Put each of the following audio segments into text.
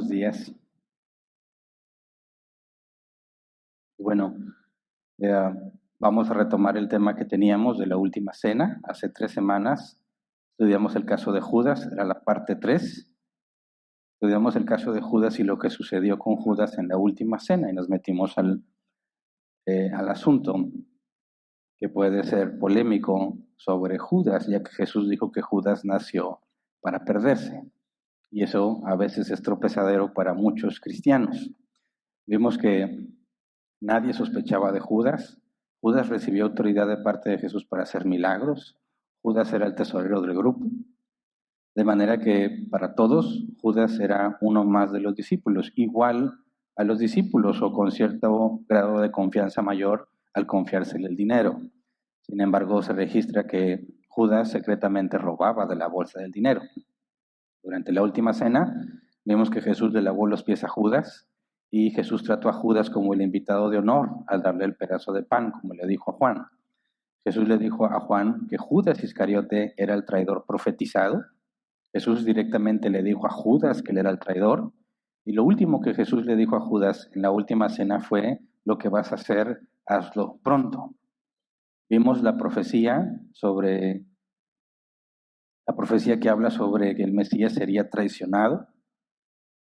buenos días. Bueno, eh, vamos a retomar el tema que teníamos de la última cena. Hace 3 semanas estudiamos el caso de Judas, era la parte 3. Estudiamos el caso de Judas y lo que sucedió con Judas en la última cena y nos metimos al asunto que puede ser polémico sobre Judas, ya que Jesús dijo que Judas nació para perderse. Y eso a veces es tropezadero para muchos cristianos. Vimos que nadie sospechaba de Judas. Judas recibió autoridad de parte de Jesús para hacer milagros. Judas era el tesorero del grupo. De manera que para todos, Judas era uno más de los discípulos, igual a los discípulos o con cierto grado de confianza mayor al confiársele el dinero. Sin embargo, se registra que Judas secretamente robaba de la bolsa del dinero. Durante la última cena, vemos que Jesús le lavó los pies a Judas y Jesús trató a Judas como el invitado de honor al darle el pedazo de pan, como le dijo a Juan. Jesús le dijo a Juan que Judas Iscariote era el traidor profetizado. Jesús directamente le dijo a Judas que él era el traidor. Y lo último que Jesús le dijo a Judas en la última cena fue: lo que vas a hacer, hazlo pronto. Vimos la profecía que habla sobre que el Mesías sería traicionado.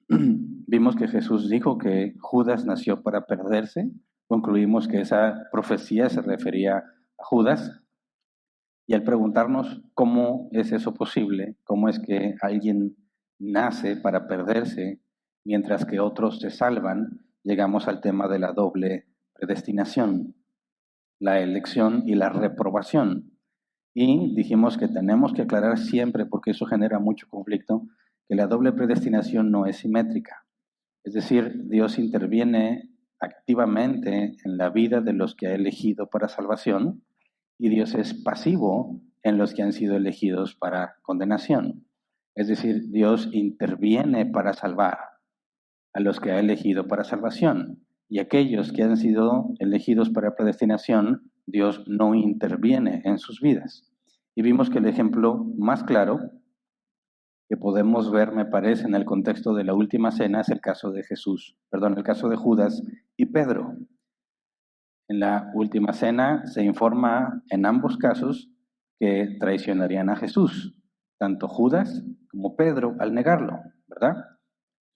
Vimos que Jesús dijo que Judas nació para perderse. Concluimos que esa profecía se refería a Judas. Y al preguntarnos cómo es eso posible, cómo es que alguien nace para perderse mientras que otros se salvan, llegamos al tema de la doble predestinación, la elección y la reprobación. Y dijimos que tenemos que aclarar siempre, porque eso genera mucho conflicto, que la doble predestinación no es simétrica. Es decir, Dios interviene activamente en la vida de los que ha elegido para salvación y Dios es pasivo en los que han sido elegidos para condenación. Es decir, Dios interviene para salvar a los que ha elegido para salvación y aquellos que han sido elegidos para predestinación, Dios no interviene en sus vidas. Y vimos que el ejemplo más claro que podemos ver, me parece, en el contexto de la última cena es el caso de el caso de Judas y Pedro. En la última cena se informa en ambos casos que traicionarían a Jesús, tanto Judas como Pedro al negarlo, ¿verdad?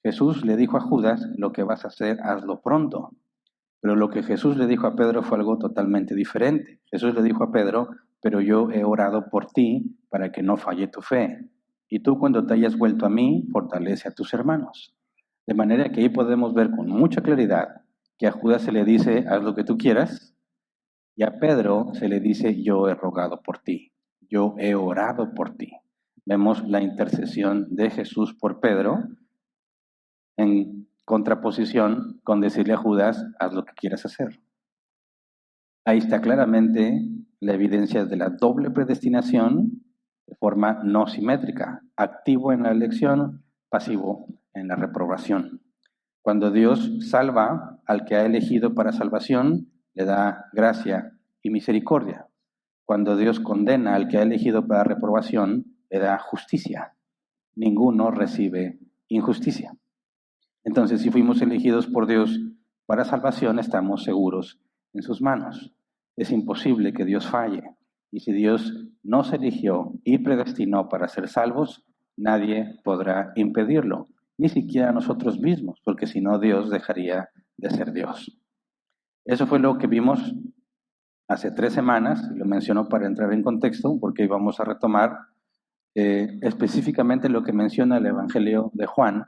Jesús le dijo a Judas: lo que vas a hacer, hazlo pronto. Pero lo que Jesús le dijo a Pedro fue algo totalmente diferente. Jesús le dijo a Pedro: pero yo he orado por ti para que no falle tu fe. Y tú, cuando te hayas vuelto a mí, fortalece a tus hermanos. De manera que ahí podemos ver con mucha claridad que a Judas se le dice: haz lo que tú quieras, y a Pedro se le dice: yo he rogado por ti, yo he orado por ti. Vemos la intercesión de Jesús por Pedro en contraposición con decirle a Judas: haz lo que quieras hacer. Ahí está claramente la evidencia de la doble predestinación de forma no simétrica, activo en la elección, pasivo en la reprobación. Cuando Dios salva al que ha elegido para salvación, le da gracia y misericordia. Cuando Dios condena al que ha elegido para reprobación, le da justicia. Ninguno recibe injusticia. Entonces, si fuimos elegidos por Dios para salvación, estamos seguros en sus manos. Es imposible que Dios falle. Y si Dios nos eligió y predestinó para ser salvos, nadie podrá impedirlo, ni siquiera nosotros mismos, porque si no, Dios dejaría de ser Dios. Eso fue lo que vimos hace 3 semanas, lo menciono para entrar en contexto, porque vamos a retomar específicamente lo que menciona el Evangelio de Juan,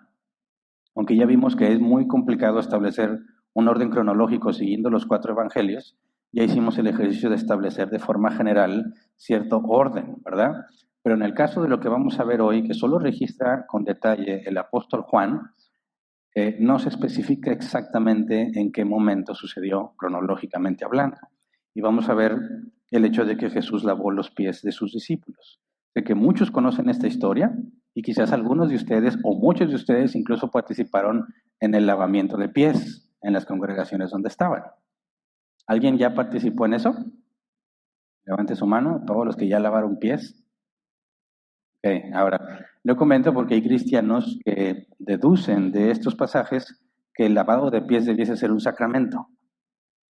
aunque ya vimos que es muy complicado establecer un orden cronológico siguiendo los 4 evangelios. Ya hicimos el ejercicio de establecer de forma general cierto orden, ¿verdad? Pero en el caso de lo que vamos a ver hoy, que solo registra con detalle el apóstol Juan, no se especifica exactamente en qué momento sucedió cronológicamente hablando. Y vamos a ver el hecho de que Jesús lavó los pies de sus discípulos. De que muchos conocen esta historia y quizás algunos de ustedes o muchos de ustedes incluso participaron en el lavamiento de pies en las congregaciones donde estaban. ¿Alguien ya participó en eso? Levante su mano, todos los que ya lavaron pies. Ok, ahora, Lo comento porque hay cristianos que deducen de estos pasajes que el lavado de pies debiese ser un sacramento.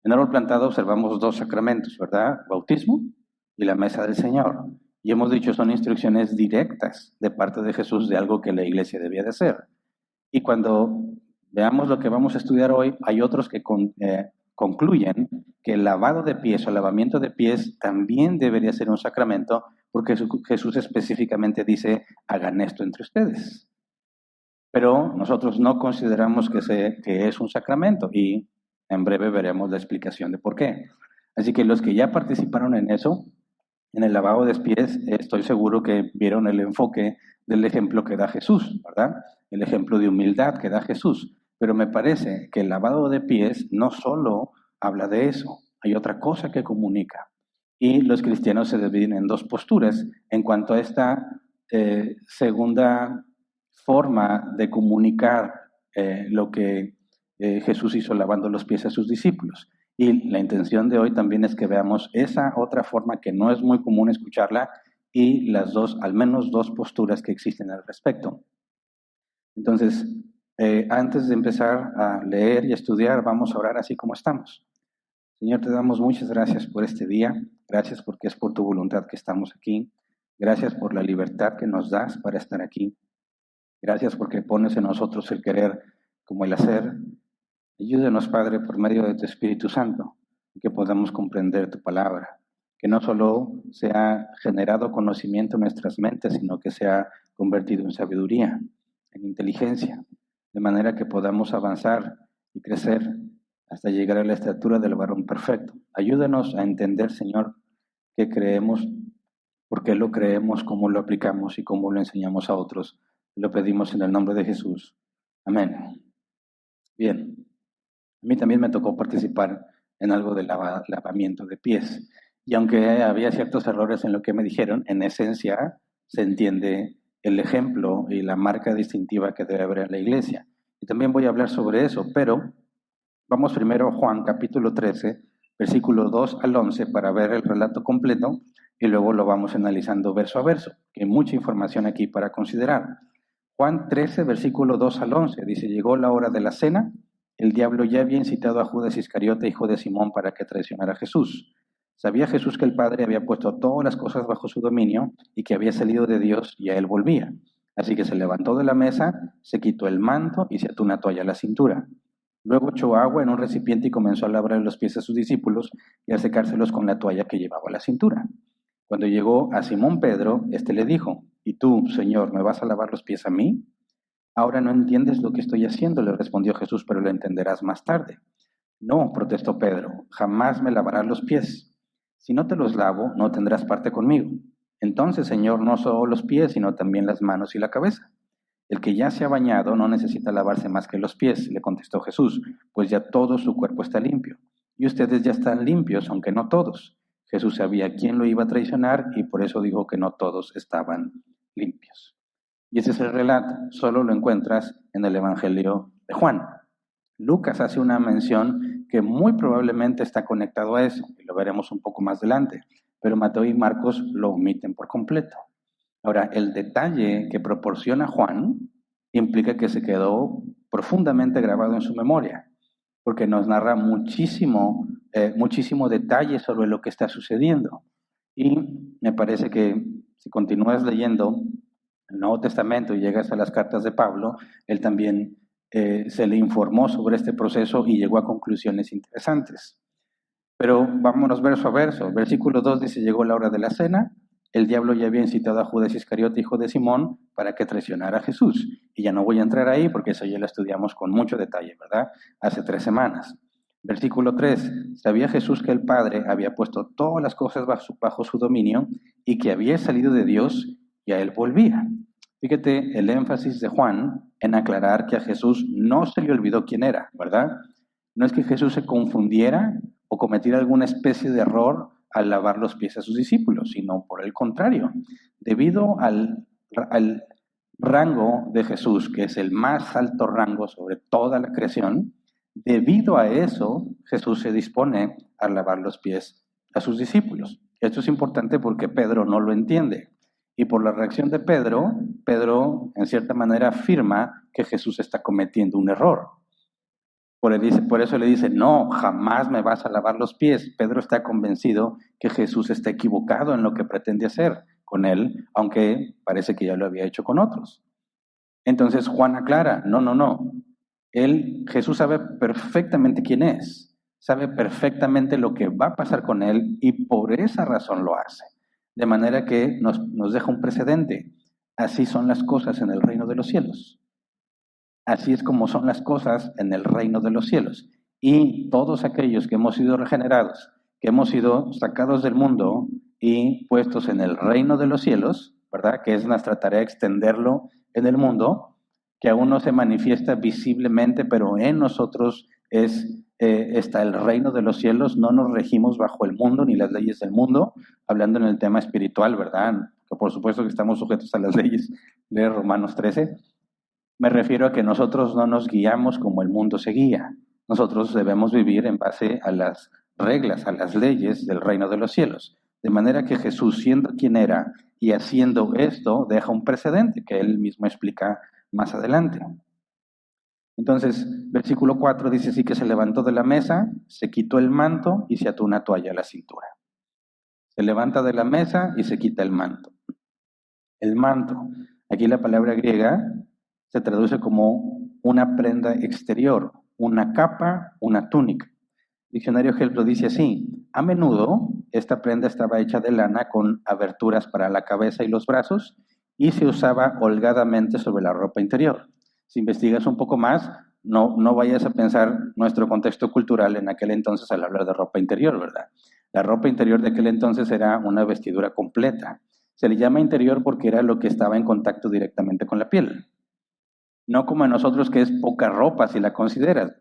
En Árbol Plantado observamos dos sacramentos, ¿verdad? Bautismo y la mesa del Señor. Y hemos dicho, son instrucciones directas de parte de Jesús de algo que la iglesia debía de hacer. Y cuando veamos lo que vamos a estudiar hoy, hay otros que concluyen que el lavado de pies o lavamiento de pies también debería ser un sacramento, porque Jesús específicamente dice, hagan esto entre ustedes. Pero nosotros no consideramos que es un sacramento y en breve veremos la explicación de por qué. Así que los que ya participaron en eso, en el lavado de pies, estoy seguro que vieron el enfoque del ejemplo que da Jesús, ¿verdad? El ejemplo de humildad que da Jesús. Pero me parece que el lavado de pies no solo habla de eso, hay otra cosa que comunica. Y los cristianos se dividen en dos posturas en cuanto a esta segunda forma de comunicar lo que Jesús hizo lavando los pies a sus discípulos. Y la intención de hoy también es que veamos esa otra forma que no es muy común escucharla y las dos, al menos dos posturas que existen al respecto. Entonces, antes de empezar a leer y a estudiar, vamos a orar así como estamos. Señor, te damos muchas gracias por este día. Gracias porque es por tu voluntad que estamos aquí. Gracias por la libertad que nos das para estar aquí. Gracias porque pones en nosotros el querer como el hacer. Ayúdanos, Padre, por medio de tu Espíritu Santo, que podamos comprender tu palabra, que no solo sea generado conocimiento en nuestras mentes, sino que sea convertido en sabiduría, en inteligencia, de manera que podamos avanzar y crecer hasta llegar a la estatura del varón perfecto. Ayúdanos a entender, Señor, qué creemos, por qué lo creemos, cómo lo aplicamos y cómo lo enseñamos a otros. Lo pedimos en el nombre de Jesús. Amén. Bien. A mí también me tocó participar en algo de lavamiento de pies. Y aunque había ciertos errores en lo que me dijeron, en esencia se entiende el ejemplo y la marca distintiva que debe haber en la iglesia. Y también voy a hablar sobre eso, pero vamos primero a Juan capítulo 13, versículo 2 al 11 para ver el relato completo y luego lo vamos analizando verso a verso, que hay mucha información aquí para considerar. Juan 13, versículo 2 al 11, dice, llegó la hora de la cena. El diablo ya había incitado a Judas Iscariote, hijo de Simón, para que traicionara a Jesús. Sabía Jesús que el Padre había puesto todas las cosas bajo su dominio y que había salido de Dios y a él volvía. Así que se levantó de la mesa, se quitó el manto y se ató una toalla a la cintura. Luego echó agua en un recipiente y comenzó a lavar los pies a sus discípulos y a secárselos con la toalla que llevaba a la cintura. Cuando llegó a Simón Pedro, éste le dijo, ¿y tú, Señor, me vas a lavar los pies a mí? Ahora no entiendes lo que estoy haciendo, le respondió Jesús, pero lo entenderás más tarde. No, protestó Pedro, jamás me lavarás los pies. Si no te los lavo, no tendrás parte conmigo. Entonces, Señor, no solo los pies, sino también las manos y la cabeza. El que ya se ha bañado no necesita lavarse más que los pies, le contestó Jesús, pues ya todo su cuerpo está limpio. Y ustedes ya están limpios, aunque no todos. Jesús sabía quién lo iba a traicionar y por eso dijo que no todos estaban limpios. Y ese es el relato, solo lo encuentras en el Evangelio de Juan. Lucas hace una mención que muy probablemente está conectado a eso, y lo veremos un poco más adelante, pero Mateo y Marcos lo omiten por completo. Ahora, el detalle que proporciona Juan implica que se quedó profundamente grabado en su memoria, porque nos narra muchísimo detalle sobre lo que está sucediendo. Y me parece que si continúas leyendo el Nuevo Testamento y llegas a las cartas de Pablo, él también se le informó sobre este proceso y llegó a conclusiones interesantes. Pero vámonos verso a verso. Versículo 2 dice, llegó la hora de la cena, el diablo ya había incitado a Judas Iscariote, hijo de Simón, para que traicionara a Jesús. Y ya no voy a entrar ahí porque eso ya lo estudiamos con mucho detalle, ¿verdad? Hace 3 semanas. Versículo 3, sabía Jesús que el Padre había puesto todas las cosas bajo su dominio y que había salido de Dios y a él volvía. Fíjate el énfasis de Juan en aclarar que a Jesús no se le olvidó quién era, ¿verdad? No es que Jesús se confundiera o cometiera alguna especie de error al lavar los pies a sus discípulos, sino por el contrario. Debido al rango de Jesús, que es el más alto rango sobre toda la creación, debido a eso Jesús se dispone a lavar los pies a sus discípulos. Esto es importante porque Pedro no lo entiende. Y por la reacción de Pedro, Pedro en cierta manera afirma que Jesús está cometiendo un error. Por eso le dice, no, jamás me vas a lavar los pies. Pedro está convencido que Jesús está equivocado en lo que pretende hacer con él, aunque parece que ya lo había hecho con otros. Entonces Juan aclara, no, no, no. Jesús sabe perfectamente quién es, sabe perfectamente lo que va a pasar con él y por esa razón lo hace. De manera que nos deja un precedente. Así son las cosas en el reino de los cielos. Así es como son las cosas en el reino de los cielos. Y todos aquellos que hemos sido regenerados, que hemos sido sacados del mundo y puestos en el reino de los cielos, ¿verdad? Que es nuestra tarea extenderlo en el mundo, que aún no se manifiesta visiblemente, pero en nosotros está el reino de los cielos. No nos regimos bajo el mundo ni las leyes del mundo, hablando en el tema espiritual, ¿verdad? Que por supuesto que estamos sujetos a las leyes de Romanos 13. Me refiero a que nosotros no nos guiamos como el mundo se guía. Nosotros debemos vivir en base a las reglas, a las leyes del reino de los cielos. De manera que Jesús, siendo quien era y haciendo esto, deja un precedente que él mismo explica más adelante. Entonces, versículo 4 dice así que se levantó de la mesa, se quitó el manto y se ató una toalla a la cintura. Se levanta de la mesa y se quita el manto. El manto, aquí la palabra griega se traduce como una prenda exterior, una capa, una túnica. El diccionario Help lo dice así: a menudo esta prenda estaba hecha de lana con aberturas para la cabeza y los brazos y se usaba holgadamente sobre la ropa interior. Si investigas un poco más, no vayas a pensar nuestro contexto cultural en aquel entonces al hablar de ropa interior, ¿verdad? La ropa interior de aquel entonces era una vestidura completa. Se le llama interior porque era lo que estaba en contacto directamente con la piel. No como en nosotros, que es poca ropa si la consideras,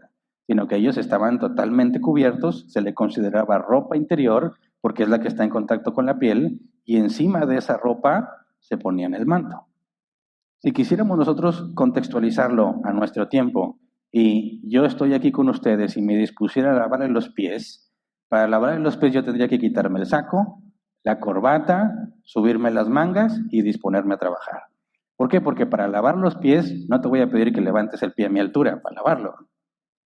sino que ellos estaban totalmente cubiertos, se le consideraba ropa interior porque es la que está en contacto con la piel, y encima de esa ropa se ponían el manto. Si quisiéramos nosotros contextualizarlo a nuestro tiempo, y yo estoy aquí con ustedes y me dispusiera a lavarle los pies, para lavarle los pies yo tendría que quitarme el saco, la corbata, subirme las mangas y disponerme a trabajar. ¿Por qué? Porque para lavar los pies no te voy a pedir que levantes el pie a mi altura para lavarlo.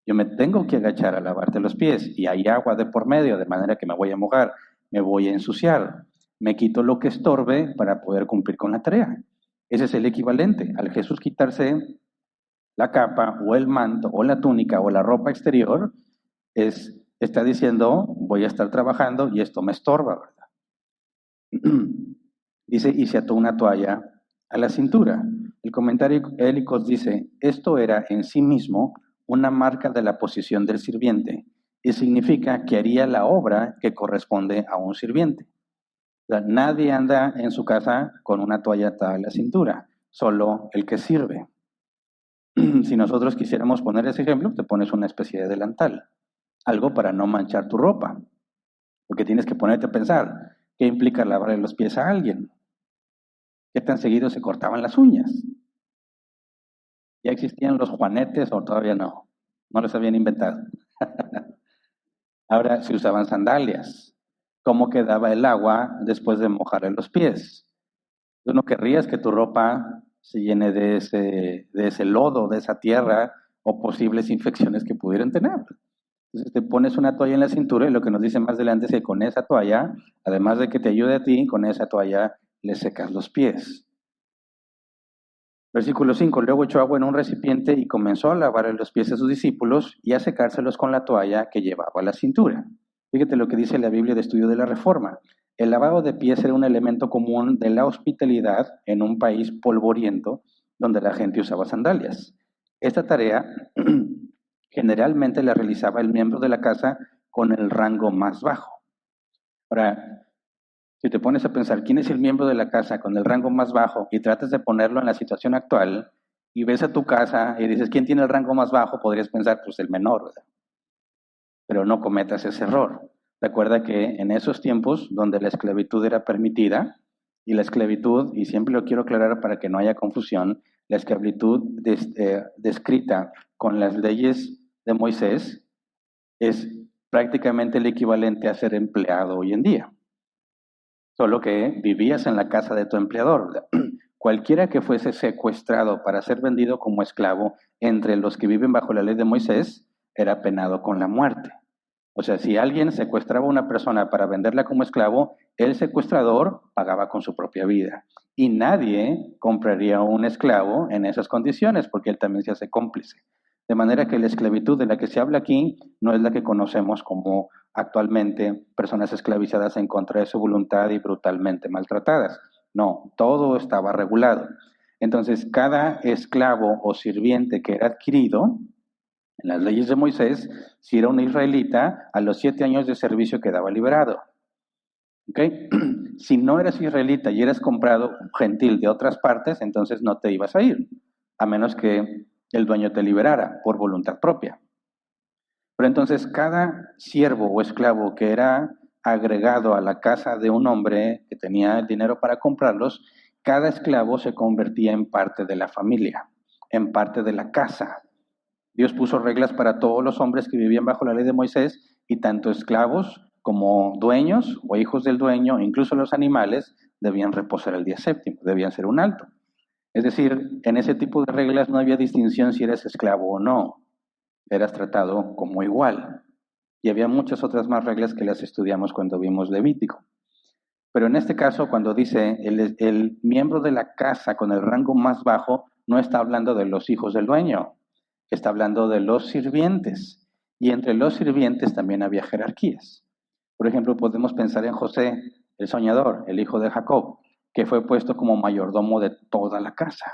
Yo me tengo que agachar a lavarte los pies y hay agua de por medio, de manera que me voy a mojar, me voy a ensuciar. Me quito lo que estorbe para poder cumplir con la tarea. Ese es el equivalente al Jesús quitarse la capa o el manto o la túnica o la ropa exterior. Está diciendo, voy a estar trabajando y esto me estorba, ¿verdad? Dice, y se ató una toalla a la cintura. El comentario Helicos dice, esto era en sí mismo una marca de la posición del sirviente y significa que haría la obra que corresponde a un sirviente. O sea, nadie anda en su casa con una toalla atada a la cintura, solo el que sirve. Si nosotros quisiéramos poner ese ejemplo, te pones una especie de delantal, algo para no manchar tu ropa, porque tienes que ponerte a pensar, ¿qué implica lavarle los pies a alguien? ¿Qué tan seguido se cortaban las uñas? ¿Ya existían los juanetes o todavía no? No los habían inventado. Ahora se usaban sandalias. ¿Cómo quedaba el agua después de mojarle los pies? Tú no querrías que tu ropa se llene de ese lodo, de esa tierra o posibles infecciones que pudieran tener. Entonces te pones una toalla en la cintura y lo que nos dice más adelante es que con esa toalla, además de que te ayude a ti, con esa toalla le secas los pies. Versículo 5, luego echó agua en un recipiente y comenzó a lavar los pies a sus discípulos y a secárselos con la toalla que llevaba a la cintura. Fíjate lo que dice la Biblia de Estudio de la Reforma. El lavado de pies era un elemento común de la hospitalidad en un país polvoriento donde la gente usaba sandalias. Esta tarea generalmente la realizaba el miembro de la casa con el rango más bajo. Ahora, si te pones a pensar quién es el miembro de la casa con el rango más bajo y tratas de ponerlo en la situación actual y ves a tu casa y dices, ¿quién tiene el rango más bajo? Podrías pensar, pues el menor, ¿verdad? Pero no cometas ese error. Recuerda que en esos tiempos donde la esclavitud era permitida, y la esclavitud, y siempre lo quiero aclarar para que no haya confusión, la esclavitud descrita con las leyes de Moisés es prácticamente el equivalente a ser empleado hoy en día. solo que vivías en la casa de tu empleador. Cualquiera que fuese secuestrado para ser vendido como esclavo entre los que viven bajo la ley de Moisés era penado con la muerte. O sea, si alguien secuestraba a una persona para venderla como esclavo, el secuestrador pagaba con su propia vida. Y nadie compraría un esclavo en esas condiciones porque él también se hace cómplice. De manera que la esclavitud de la que se habla aquí no es la que conocemos como actualmente personas esclavizadas en contra de su voluntad y brutalmente maltratadas. No, todo estaba regulado. Entonces, cada esclavo o sirviente que era adquirido en las leyes de Moisés, si era un israelita, a los 7 años de servicio quedaba liberado. ¿Okay? Si no eras israelita y eras comprado gentil de otras partes, entonces no te ibas a ir, a menos que el dueño te liberara por voluntad propia. Pero entonces cada siervo o esclavo que era agregado a la casa de un hombre que tenía el dinero para comprarlos, cada esclavo se convertía en parte de la familia, en parte de la casa. Dios puso reglas para todos los hombres que vivían bajo la ley de Moisés y tanto esclavos como dueños o hijos del dueño, incluso los animales, debían reposar el día séptimo, debían ser un alto. Es decir, en ese tipo de reglas no había distinción si eres esclavo o no, eras tratado como igual. Y había muchas otras más reglas que las estudiamos cuando vimos Levítico. Pero en este caso, cuando dice el miembro de la casa con el rango más bajo, no está hablando de los hijos del dueño, está hablando de los sirvientes. Y entre los sirvientes también había jerarquías. Por ejemplo, podemos pensar en José, el soñador, el hijo de Jacob, que fue puesto como mayordomo de toda la casa.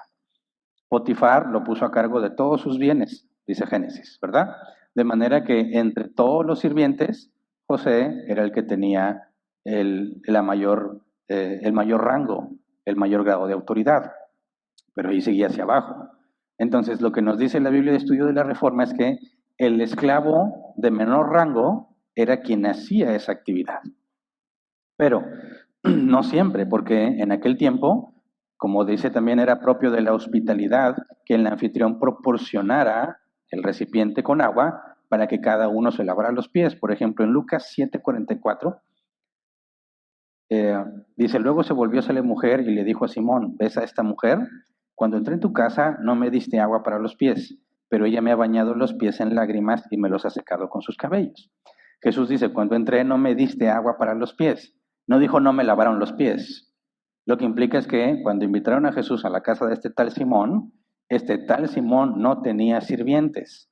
Potifar lo puso a cargo de todos sus bienes, dice Génesis, ¿verdad? De manera que entre todos los sirvientes, José era el que tenía el mayor rango, el mayor grado de autoridad, pero ahí seguía hacia abajo. Entonces, lo que nos dice la Biblia de Estudio de la Reforma es que el esclavo de menor rango era quien hacía esa actividad. Pero no siempre, porque en aquel tiempo, como dice también, era propio de la hospitalidad que el anfitrión proporcionara el recipiente con agua para que cada uno se lavara los pies. Por ejemplo, en Lucas 7:44, dice, luego se volvió hacia la mujer y le dijo a Simón, ¿ves a esta mujer? Cuando entré en tu casa no me diste agua para los pies, pero ella me ha bañado los pies en lágrimas y me los ha secado con sus cabellos. Jesús dice, cuando entré no me diste agua para los pies. No dijo no me lavaron los pies. Lo que implica es que cuando invitaron a Jesús a la casa de este tal Simón no tenía sirvientes.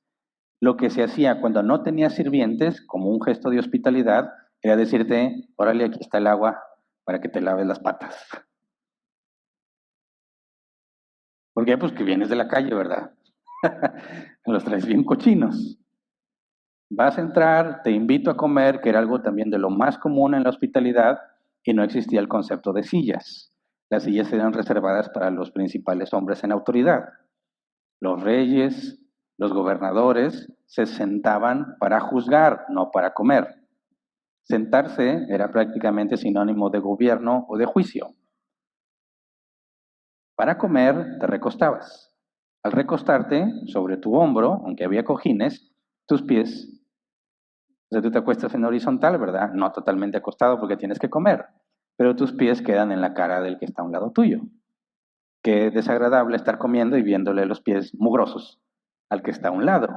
Lo que se hacía cuando no tenía sirvientes, como un gesto de hospitalidad, era decirte, órale, aquí está el agua para que te laves las patas. ¿Por qué? Pues que vienes de la calle, ¿verdad? Los traes bien cochinos. Vas a entrar, te invito a comer, que era algo también de lo más común en la hospitalidad, y no existía el concepto de sillas. Las sillas eran reservadas para los principales hombres en autoridad. Los reyes, los gobernadores se sentaban para juzgar, no para comer. Sentarse era prácticamente sinónimo de gobierno o de juicio. Para comer te recostabas. Al recostarte sobre tu hombro, aunque había cojines, tus pies, o sea, tú te acuestas en horizontal, ¿verdad? No totalmente acostado porque tienes que comer, pero tus pies quedan en la cara del que está a un lado tuyo. Qué desagradable estar comiendo y viéndole los pies mugrosos al que está a un lado.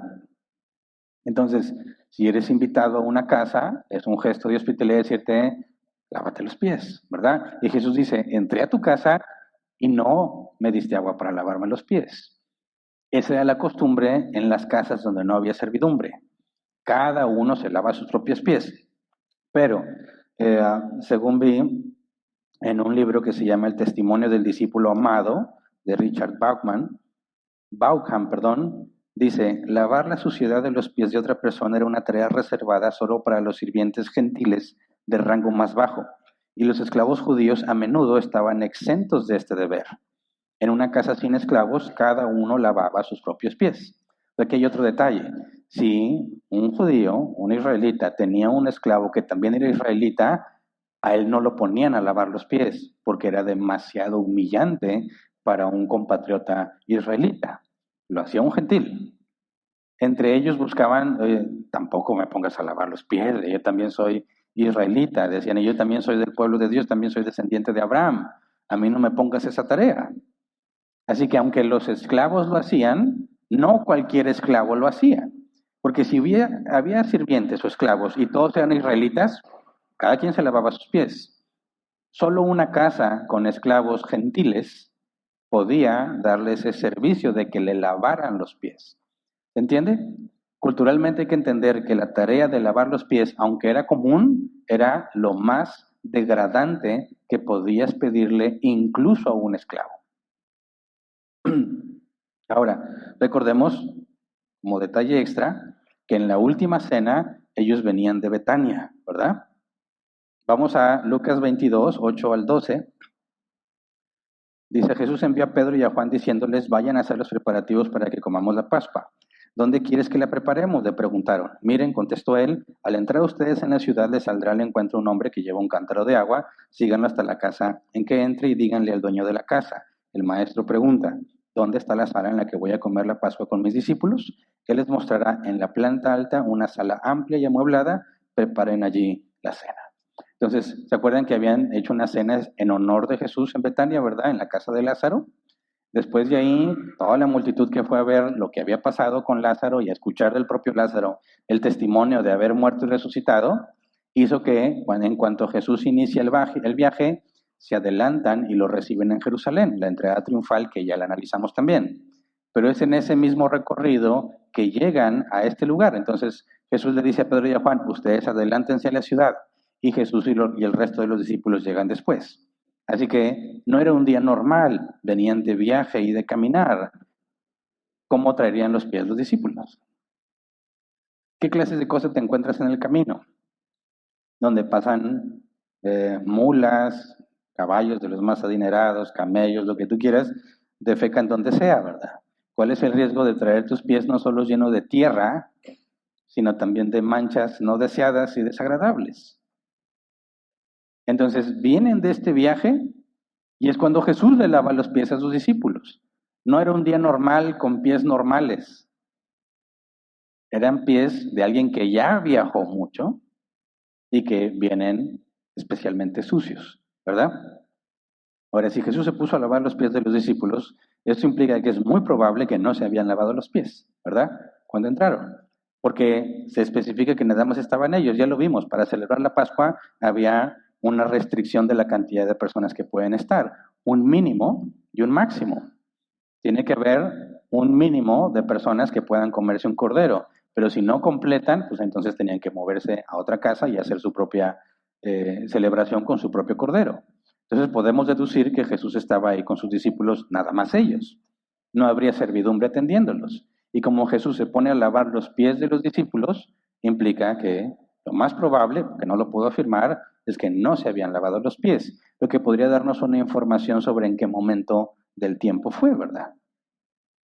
Entonces, si eres invitado a una casa, es un gesto de hospitalidad decirte, lávate los pies, ¿verdad? Y Jesús dice, entré a tu casa y no me diste agua para lavarme los pies. Esa era la costumbre en las casas donde no había servidumbre. Cada uno se lava sus propios pies. Pero, según vi en un libro que se llama El testimonio del discípulo amado, de Richard Bauckham, dice, lavar la suciedad de los pies de otra persona era una tarea reservada solo para los sirvientes gentiles de rango más bajo, y los esclavos judíos a menudo estaban exentos de este deber. En una casa sin esclavos, cada uno lavaba sus propios pies. Aquí hay otro detalle. Si un judío, un israelita, tenía un esclavo que también era israelita, a él no lo ponían a lavar los pies porque era demasiado humillante para un compatriota israelita. Lo hacía un gentil. Entre ellos buscaban, tampoco me pongas a lavar los pies, yo también soy israelita. Decían, yo también soy del pueblo de Dios, también soy descendiente de Abraham. A mí no me pongas esa tarea. Así que aunque los esclavos lo hacían, no cualquier esclavo lo hacía. Porque si había sirvientes o esclavos y todos eran israelitas, cada quien se lavaba sus pies. Solo una casa con esclavos gentiles podía darle ese servicio de que le lavaran los pies. ¿Se entiende? Culturalmente hay que entender que la tarea de lavar los pies, aunque era común, era lo más degradante que podías pedirle incluso a un esclavo. Ahora, recordemos, como detalle extra, que en la última cena ellos venían de Betania, ¿verdad? Vamos a Lucas 22, 8 al 12. Dice, Jesús envió a Pedro y a Juan diciéndoles, vayan a hacer los preparativos para que comamos la Pascua. ¿Dónde quieres que la preparemos?, le preguntaron. Miren, contestó él, al entrar ustedes en la ciudad les saldrá al encuentro un hombre que lleva un cántaro de agua, síganlo hasta la casa en que entre y díganle al dueño de la casa. El maestro pregunta, ¿dónde está la sala en la que voy a comer la Pascua con mis discípulos? Él les mostrará en la planta alta una sala amplia y amueblada, preparen allí la cena. Entonces, ¿se acuerdan que habían hecho una cena en honor de Jesús en Betania, verdad? En la casa de Lázaro. Después de ahí, toda la multitud que fue a ver lo que había pasado con Lázaro y a escuchar del propio Lázaro el testimonio de haber muerto y resucitado, hizo que, en cuanto Jesús inicia el viaje, se adelantan y lo reciben en Jerusalén, la entrada triunfal que ya la analizamos también. Pero es en ese mismo recorrido que llegan a este lugar. Entonces Jesús le dice a Pedro y a Juan, ustedes adelántense a la ciudad, y Jesús y el resto de los discípulos llegan después. Así que no era un día normal, venían de viaje y de caminar. ¿Cómo traerían los pies los discípulos? ¿Qué clases de cosas te encuentras en el camino? Donde pasan mulas, caballos de los más adinerados, camellos, lo que tú quieras, defecan donde sea, ¿verdad? ¿Cuál es el riesgo de traer tus pies no solo llenos de tierra, sino también de manchas no deseadas y desagradables? Entonces vienen de este viaje y es cuando Jesús le lava los pies a sus discípulos. No era un día normal con pies normales. Eran pies de alguien que ya viajó mucho y que vienen especialmente sucios, ¿verdad? Ahora, si Jesús se puso a lavar los pies de los discípulos, esto implica que es muy probable que no se habían lavado los pies, ¿verdad? Cuando entraron. Porque se especifica que nada más estaban ellos, ya lo vimos, para celebrar la Pascua había una restricción de la cantidad de personas que pueden estar, un mínimo y un máximo. Tiene que haber un mínimo de personas que puedan comerse un cordero, pero si no completan, pues entonces tenían que moverse a otra casa y hacer su propia celebración con su propio cordero. Entonces podemos deducir que Jesús estaba ahí con sus discípulos, nada más ellos. No habría servidumbre atendiéndolos. Y como Jesús se pone a lavar los pies de los discípulos, implica que lo más probable, que no lo puedo afirmar, es que no se habían lavado los pies, lo que podría darnos una información sobre en qué momento del tiempo fue, ¿verdad?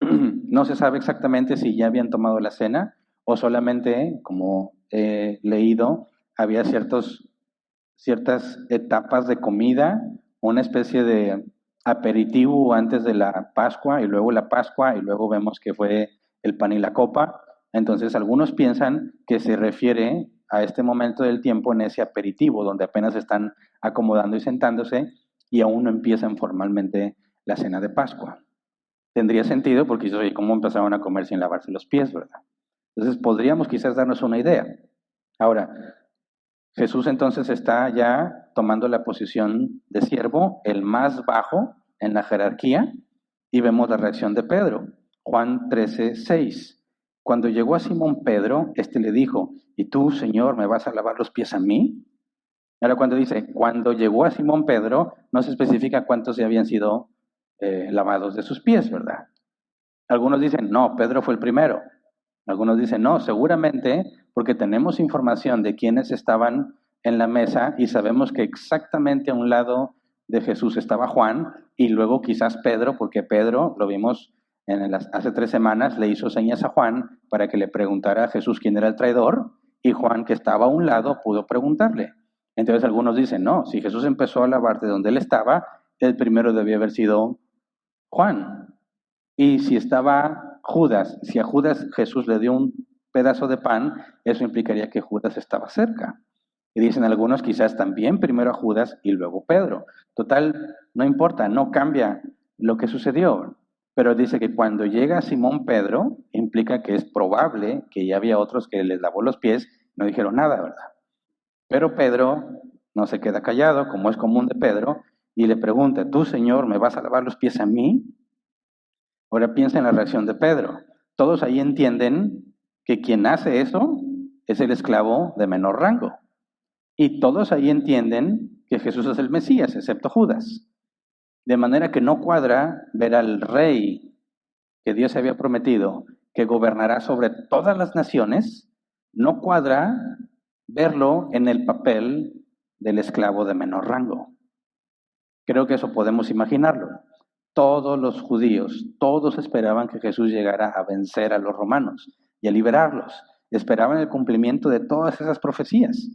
No se sabe exactamente si ya habían tomado la cena o solamente, como he leído, había ciertas etapas de comida, una especie de aperitivo antes de la Pascua y luego la Pascua y luego vemos que fue el pan y la copa. Entonces algunos piensan que se refiere a este momento del tiempo en ese aperitivo donde apenas están acomodando y sentándose y aún no empiezan formalmente la cena de Pascua. Tendría sentido porque oye, ¿cómo empezaron a comer sin lavarse los pies, verdad? Entonces podríamos quizás darnos una idea. Ahora, Jesús entonces está ya tomando la posición de siervo, el más bajo en la jerarquía, y vemos la reacción de Pedro. Juan 13:6. Cuando llegó a Simón Pedro, este le dijo, ¿y tú, Señor, me vas a lavar los pies a mí? Ahora cuando dice, cuando llegó a Simón Pedro, no se especifica cuántos ya habían sido lavados de sus pies, ¿verdad? Algunos dicen, no, Pedro fue el primero. Algunos dicen, no, seguramente porque tenemos información de quiénes estaban en la mesa y sabemos que exactamente a un lado de Jesús estaba Juan y luego quizás Pedro, porque Pedro, lo vimos hace 3 semanas, le hizo señas a Juan para que le preguntara a Jesús quién era el traidor y Juan, que estaba a un lado, pudo preguntarle. Entonces algunos dicen, no, si Jesús empezó a lavar de donde él estaba, el primero debía haber sido Juan. Y si estaba Judas, si a Judas Jesús le dio un pedazo de pan, eso implicaría que Judas estaba cerca. Y dicen algunos quizás también primero a Judas y luego Pedro. Total, no importa, no cambia lo que sucedió. Pero dice que cuando llega Simón Pedro, implica que es probable que ya había otros que les lavó los pies, no dijeron nada, ¿verdad? Pero Pedro no se queda callado, como es común de Pedro, y le pregunta, ¿tú, Señor, me vas a lavar los pies a mí? Ahora piensa en la reacción de Pedro. Todos ahí entienden que quien hace eso es el esclavo de menor rango. Y todos ahí entienden que Jesús es el Mesías, excepto Judas. De manera que no cuadra ver al rey que Dios había prometido, que gobernará sobre todas las naciones, no cuadra verlo en el papel del esclavo de menor rango. Creo que eso podemos imaginarlo. Todos los judíos, todos esperaban que Jesús llegara a vencer a los romanos y a liberarlos. Esperaban el cumplimiento de todas esas profecías.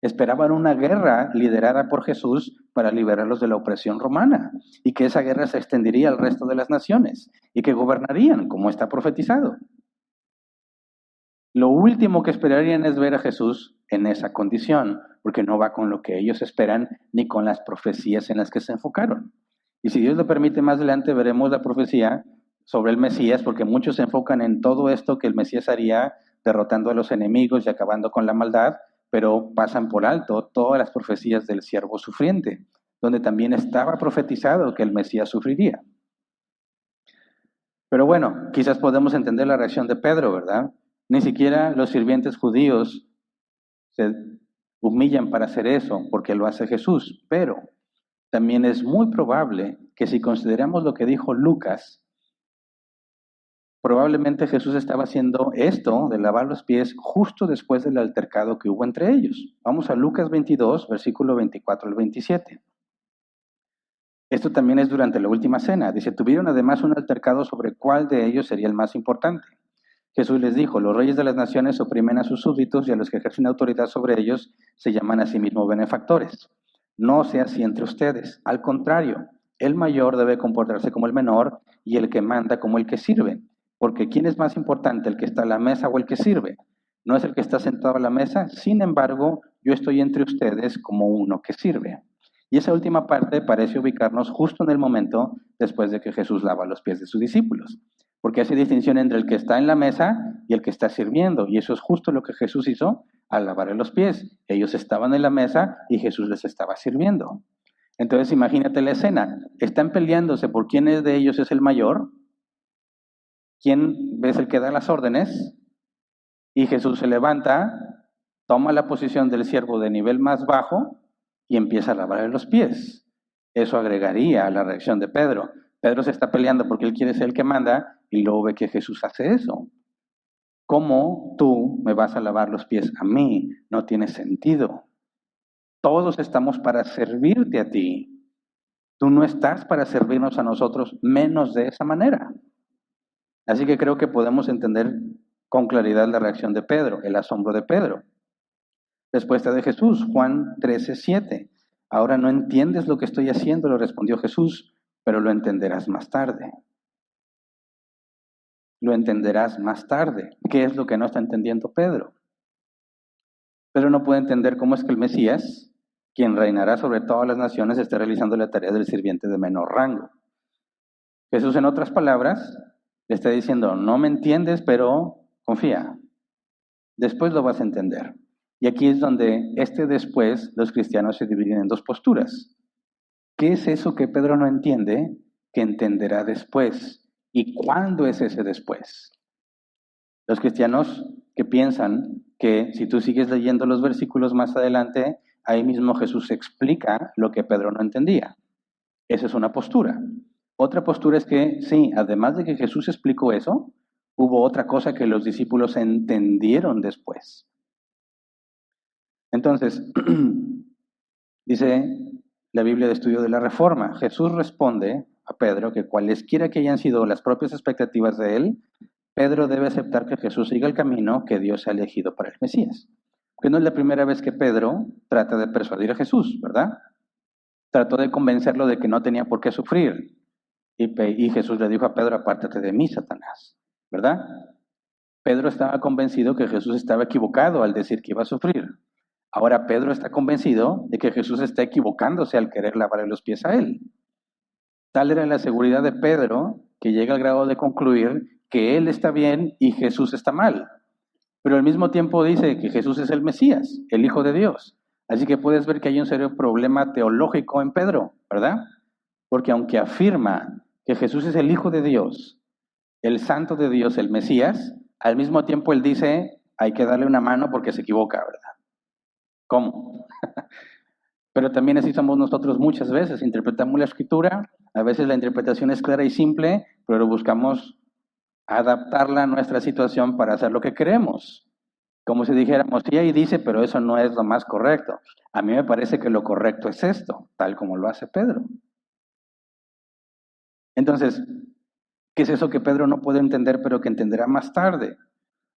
Esperaban una guerra liderada por Jesús para liberarlos de la opresión romana y que esa guerra se extendería al resto de las naciones y que gobernarían, como está profetizado. Lo último que esperarían es ver a Jesús en esa condición, porque no va con lo que ellos esperan ni con las profecías en las que se enfocaron. Y si Dios lo permite, más adelante veremos la profecía sobre el Mesías, porque muchos se enfocan en todo esto que el Mesías haría, derrotando a los enemigos y acabando con la maldad, pero pasan por alto todas las profecías del siervo sufriente, donde también estaba profetizado que el Mesías sufriría. Pero bueno, quizás podemos entender la reacción de Pedro, ¿verdad? Ni siquiera los sirvientes judíos se humillan para hacer eso, porque lo hace Jesús. Pero también es muy probable que si consideramos lo que dijo Lucas, probablemente Jesús estaba haciendo esto de lavar los pies justo después del altercado que hubo entre ellos. Vamos a Lucas 22, versículo 24 al 27. Esto también es durante la última cena. Dice, tuvieron además un altercado sobre cuál de ellos sería el más importante. Jesús les dijo, los reyes de las naciones oprimen a sus súbditos y a los que ejercen autoridad sobre ellos se llaman a sí mismos benefactores. No sea así entre ustedes. Al contrario, el mayor debe comportarse como el menor y el que manda como el que sirve. Porque ¿quién es más importante, el que está a la mesa o el que sirve? No es el que está sentado a la mesa, sin embargo, yo estoy entre ustedes como uno que sirve. Y esa última parte parece ubicarnos justo en el momento después de que Jesús lava los pies de sus discípulos, porque hace distinción entre el que está en la mesa y el que está sirviendo, y eso es justo lo que Jesús hizo al lavarle los pies. Ellos estaban en la mesa y Jesús les estaba sirviendo. Entonces imagínate la escena, están peleándose por quién de ellos es el mayor, quién es el que da las órdenes, y Jesús se levanta, toma la posición del siervo de nivel más bajo, y empieza a lavarle los pies. Eso agregaría a la reacción de Pedro. Pedro se está peleando porque él quiere ser el que manda y luego ve que Jesús hace eso. ¿Cómo tú me vas a lavar los pies a mí? No tiene sentido. Todos estamos para servirte a ti. Tú no estás para servirnos a nosotros menos de esa manera. Así que creo que podemos entender con claridad la reacción de Pedro, el asombro de Pedro. Respuesta de Jesús, Juan 13:7. Ahora no entiendes lo que estoy haciendo, le respondió Jesús, pero lo entenderás más tarde. Lo entenderás más tarde. ¿Qué es lo que no está entendiendo Pedro? Pedro no puede entender cómo es que el Mesías, quien reinará sobre todas las naciones, está realizando la tarea del sirviente de menor rango. Jesús, en otras palabras, le está diciendo, no me entiendes, pero confía. Después lo vas a entender. Y aquí es donde después los cristianos se dividen en dos posturas. ¿Qué es eso que Pedro no entiende que entenderá después? ¿Y cuándo es ese después? Los cristianos que piensan que si tú sigues leyendo los versículos más adelante, ahí mismo Jesús explica lo que Pedro no entendía. Esa es una postura. Otra postura es que sí, además de que Jesús explicó eso, hubo otra cosa que los discípulos entendieron después. Entonces, dice la Biblia de Estudio de la Reforma, Jesús responde a Pedro que cualesquiera que hayan sido las propias expectativas de él, Pedro debe aceptar que Jesús siga el camino que Dios ha elegido para el Mesías. Que no es la primera vez que Pedro trata de persuadir a Jesús, ¿verdad? Trató de convencerlo de que no tenía por qué sufrir. Y Jesús le dijo a Pedro, apártate de mí, Satanás, ¿verdad? Pedro estaba convencido que Jesús estaba equivocado al decir que iba a sufrir. Ahora Pedro está convencido de que Jesús está equivocándose al querer lavarle los pies a él. Tal era la seguridad de Pedro que llega al grado de concluir que él está bien y Jesús está mal. Pero al mismo tiempo dice que Jesús es el Mesías, el Hijo de Dios. Así que puedes ver que hay un serio problema teológico en Pedro, ¿verdad? Porque aunque afirma que Jesús es el Hijo de Dios, el Santo de Dios, el Mesías, al mismo tiempo él dice, hay que darle una mano porque se equivoca, ¿verdad? ¿Cómo? Pero también así somos nosotros muchas veces. Interpretamos la Escritura, a veces la interpretación es clara y simple, pero buscamos adaptarla a nuestra situación para hacer lo que queremos. Como si dijéramos, sí, ahí dice, pero eso no es lo más correcto. A mí me parece que lo correcto es esto, tal como lo hace Pedro. Entonces, ¿qué es eso que Pedro no puede entender, pero que entenderá más tarde?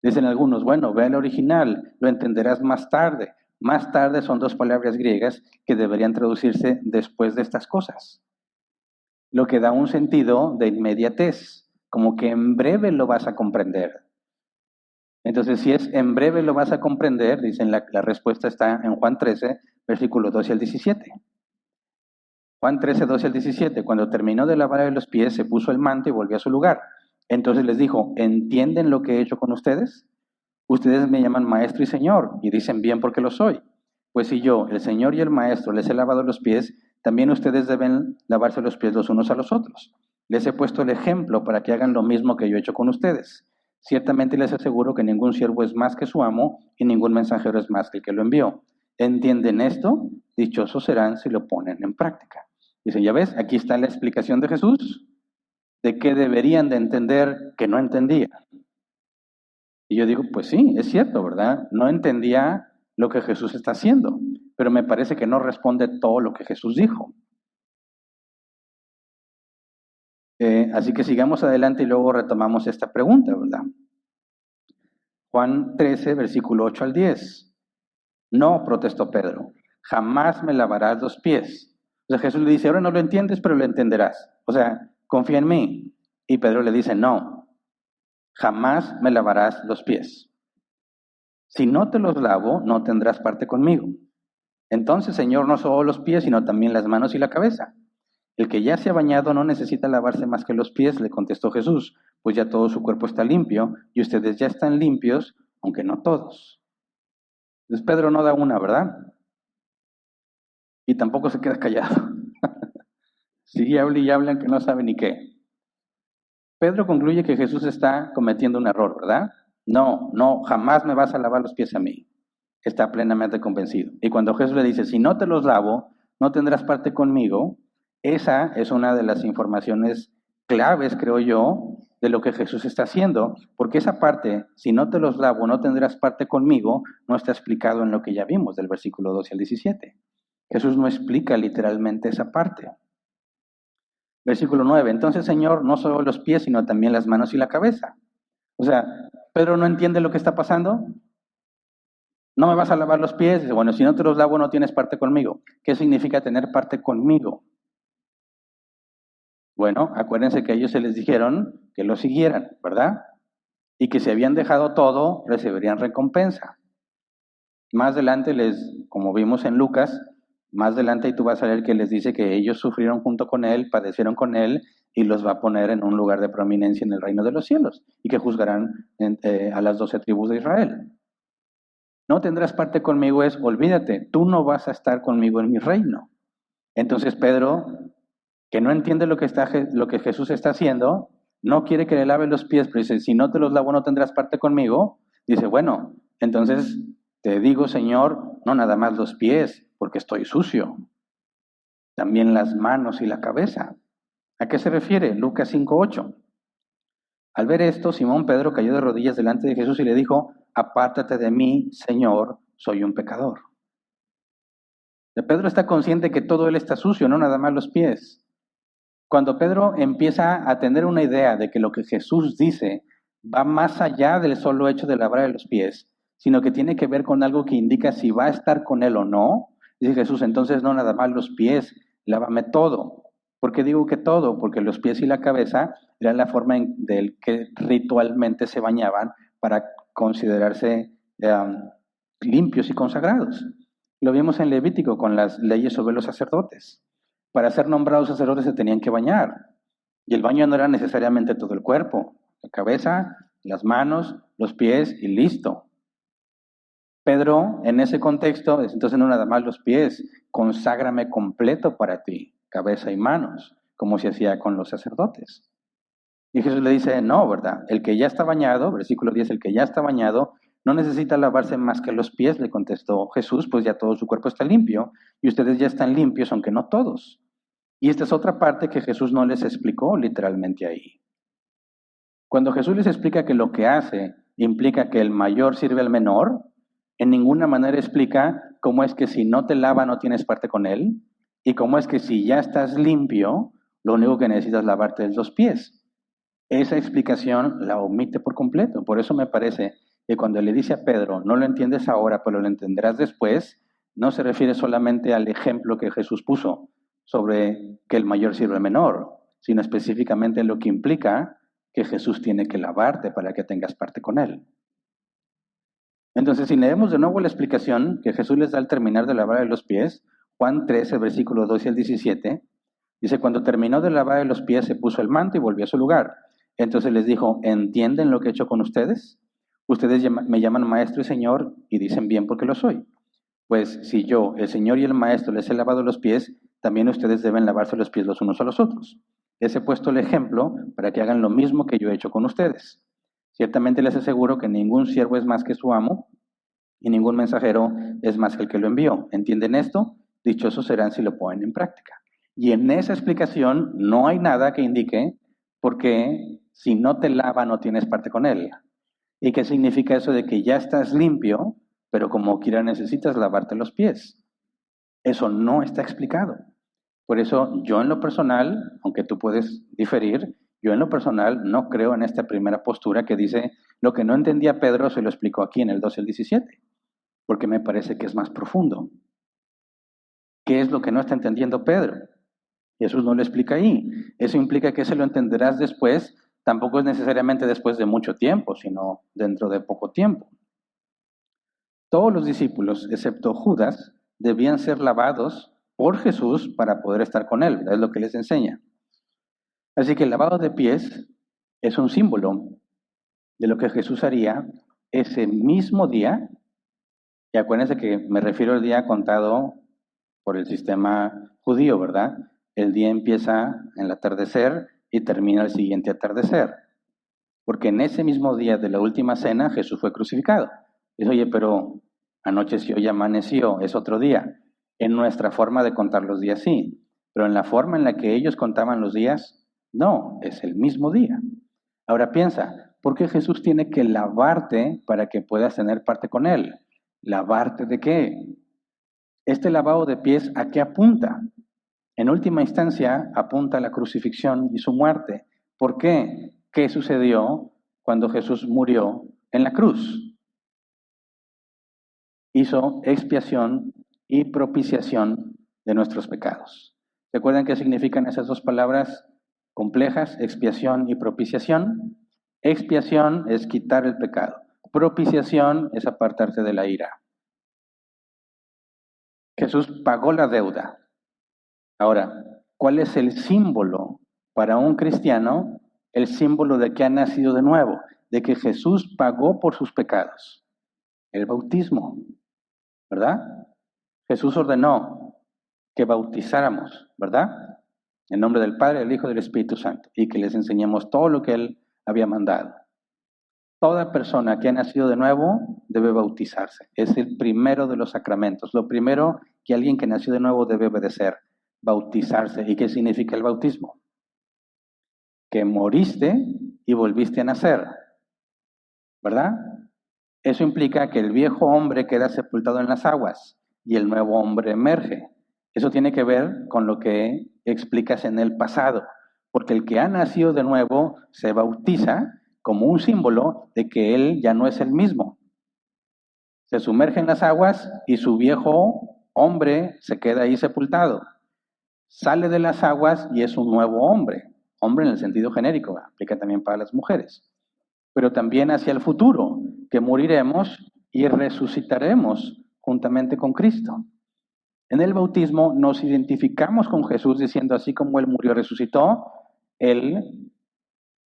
Dicen algunos, bueno, ve al original, lo entenderás más tarde. Más tarde son dos palabras griegas que deberían traducirse después de estas cosas. Lo que da un sentido de inmediatez, como que en breve lo vas a comprender. Entonces, si es en breve lo vas a comprender, dicen la respuesta está en Juan 13, versículos 12 al 17. Juan 13, 12 al 17, cuando terminó de lavar los pies, se puso el manto y volvió a su lugar. Entonces les dijo, ¿entienden lo que he hecho con ustedes? Ustedes me llaman maestro y señor, y dicen bien porque lo soy. Pues si yo, el señor y el maestro, les he lavado los pies, también ustedes deben lavarse los pies los unos a los otros. Les he puesto el ejemplo para que hagan lo mismo que yo he hecho con ustedes. Ciertamente les aseguro que ningún siervo es más que su amo y ningún mensajero es más que el que lo envió. ¿Entienden esto? Dichosos serán si lo ponen en práctica. Dice, ya ves, aquí está la explicación de Jesús de qué deberían de entender que no entendía. Y yo digo, pues sí, es cierto, ¿verdad? No entendía lo que Jesús está haciendo, pero me parece que no responde todo lo que Jesús dijo. Así que sigamos adelante y luego retomamos esta pregunta, ¿verdad? Juan 13, versículo 8 al 10. No, protestó Pedro, jamás me lavarás los pies. O sea, Jesús le dice, ahora no lo entiendes, pero lo entenderás. O sea, confía en mí. Y Pedro le dice, no, jamás me lavarás los pies. Si no te los lavo, no tendrás parte conmigo. Entonces, Señor, no solo los pies, sino también las manos y la cabeza. El que ya se ha bañado no necesita lavarse más que los pies, le contestó Jesús, pues ya todo su cuerpo está limpio y ustedes ya están limpios, aunque no todos. Entonces Pedro no da una, ¿verdad? Y tampoco se queda callado. Sigue y hablan que no sabe ni qué. Pedro concluye que Jesús está cometiendo un error, ¿verdad? No, no, jamás me vas a lavar los pies a mí. Está plenamente convencido. Y cuando Jesús le dice, si no te los lavo, no tendrás parte conmigo, esa es una de las informaciones claves, creo yo, de lo que Jesús está haciendo, porque esa parte, si no te los lavo, no tendrás parte conmigo, no está explicado en lo que ya vimos del versículo 12 al 17. Jesús no explica literalmente esa parte. Versículo 9, entonces Señor, no solo los pies, sino también las manos y la cabeza. O sea, Pedro no entiende lo que está pasando. No me vas a lavar los pies. Dice, bueno, si no te los lavo, no tienes parte conmigo. ¿Qué significa tener parte conmigo? Bueno, acuérdense que a ellos se les dijeron que lo siguieran, ¿verdad? Y que si habían dejado todo, recibirían recompensa. Más adelante como vimos en Lucas, más adelante y tú vas a ver que les dice que ellos sufrieron junto con él, padecieron con él y los va a poner en un lugar de prominencia en el reino de los cielos y que juzgarán a las 12 tribus de Israel. No tendrás parte conmigo es, olvídate, tú no vas a estar conmigo en mi reino. Entonces Pedro, que no entiende lo que Jesús está haciendo, no quiere que le lave los pies, pero dice, si no te los lavo no tendrás parte conmigo. Dice, bueno, entonces te digo, Señor, no nada más los pies, porque estoy sucio, también las manos y la cabeza. ¿A qué se refiere? Lucas 5:8. Al ver esto, Simón Pedro cayó de rodillas delante de Jesús y le dijo, apártate de mí, Señor, soy un pecador. Pedro está consciente que todo él está sucio, no nada más los pies. Cuando Pedro empieza a tener una idea de que lo que Jesús dice va más allá del solo hecho de lavar los pies, sino que tiene que ver con algo que indica si va a estar con él o no, dice Jesús, entonces no nada más los pies, lávame todo. ¿Por qué digo que todo? Porque los pies y la cabeza eran la forma en que ritualmente se bañaban para considerarse limpios y consagrados. Lo vimos en Levítico con las leyes sobre los sacerdotes. Para ser nombrados sacerdotes se tenían que bañar. Y el baño no era necesariamente todo el cuerpo, la cabeza, las manos, los pies y listo. Pedro, en ese contexto, entonces no nada más los pies, conságrame completo para ti, cabeza y manos, como se hacía con los sacerdotes. Y Jesús le dice, no, ¿verdad? El que ya está bañado, versículo 10, el que ya está bañado, no necesita lavarse más que los pies, le contestó Jesús, pues ya todo su cuerpo está limpio, y ustedes ya están limpios, aunque no todos. Y esta es otra parte que Jesús no les explicó literalmente ahí. Cuando Jesús les explica que lo que hace implica que el mayor sirve al menor, en ninguna manera explica cómo es que si no te lava no tienes parte con él, y cómo es que si ya estás limpio, lo único que necesitas lavarte es los pies. Esa explicación la omite por completo. Por eso me parece que cuando le dice a Pedro, no lo entiendes ahora, pero lo entenderás después, no se refiere solamente al ejemplo que Jesús puso sobre que el mayor sirve al menor, sino específicamente lo que implica que Jesús tiene que lavarte para que tengas parte con él. Entonces, si leemos de nuevo la explicación que Jesús les da al terminar de lavar los pies, Juan 13, versículo 12 al 17, dice, cuando terminó de lavar los pies, se puso el manto y volvió a su lugar. Entonces les dijo, ¿entienden lo que he hecho con ustedes? Ustedes me llaman maestro y señor y dicen bien porque lo soy. Pues si yo, el Señor y el Maestro, les he lavado los pies, también ustedes deben lavarse los pies los unos a los otros. Les he puesto el ejemplo para que hagan lo mismo que yo he hecho con ustedes. Ciertamente les aseguro que ningún siervo es más que su amo y ningún mensajero es más que el que lo envió. ¿Entienden esto? Dichosos serán si lo ponen en práctica. Y en esa explicación no hay nada que indique por qué si no te lava no tienes parte con él. ¿Y qué significa eso de que ya estás limpio, pero como quiera necesitas lavarte los pies? Eso no está explicado. Por eso yo en lo personal, aunque tú puedes diferir, yo en lo personal no creo en esta primera postura que dice lo que no entendía Pedro se lo explicó aquí en el 12 al 17, porque me parece que es más profundo. ¿Qué es lo que no está entendiendo Pedro? Jesús no lo explica ahí. Eso implica que se lo entenderás después, tampoco es necesariamente después de mucho tiempo, sino dentro de poco tiempo. Todos los discípulos, excepto Judas, debían ser lavados por Jesús para poder estar con él. Es lo que les enseña. Así que el lavado de pies es un símbolo de lo que Jesús haría ese mismo día. Y acuérdense que me refiero al día contado por el sistema judío, ¿verdad? El día empieza en el atardecer y termina el siguiente atardecer. Porque en ese mismo día de la última cena Jesús fue crucificado. Dice, oye, pero anocheció y amaneció, es otro día. En nuestra forma de contar los días sí, pero en la forma en la que ellos contaban los días, no, es el mismo día. Ahora piensa, ¿por qué Jesús tiene que lavarte para que puedas tener parte con Él? ¿Lavarte de qué? Este lavado de pies, ¿a qué apunta? En última instancia, apunta a la crucifixión y su muerte. ¿Por qué? ¿Qué sucedió cuando Jesús murió en la cruz? Hizo expiación y propiciación de nuestros pecados. ¿Recuerdan qué significan esas dos palabras complejas, expiación y propiciación? Expiación es quitar el pecado. Propiciación es apartarse de la ira. Jesús pagó la deuda. Ahora, ¿cuál es el símbolo para un cristiano? El símbolo de que ha nacido de nuevo, de que Jesús pagó por sus pecados. El bautismo, ¿verdad? Jesús ordenó que bautizáramos, ¿verdad? En nombre del Padre, del Hijo y del Espíritu Santo, y que les enseñemos todo lo que Él había mandado. Toda persona que ha nacido de nuevo debe bautizarse. Es el primero de los sacramentos. Lo primero que alguien que nació de nuevo debe obedecer, bautizarse. ¿Y qué significa el bautismo? Que moriste y volviste a nacer, ¿verdad? Eso implica que el viejo hombre queda sepultado en las aguas y el nuevo hombre emerge. Eso tiene que ver con lo que explicas en el pasado, porque el que ha nacido de nuevo se bautiza como un símbolo de que él ya no es el mismo. Se sumerge en las aguas y su viejo hombre se queda ahí sepultado. Sale de las aguas y es un nuevo hombre, hombre en el sentido genérico, aplica también para las mujeres, pero también hacia el futuro, que moriremos y resucitaremos juntamente con Cristo. En el bautismo nos identificamos con Jesús diciendo, así como Él murió y resucitó, Él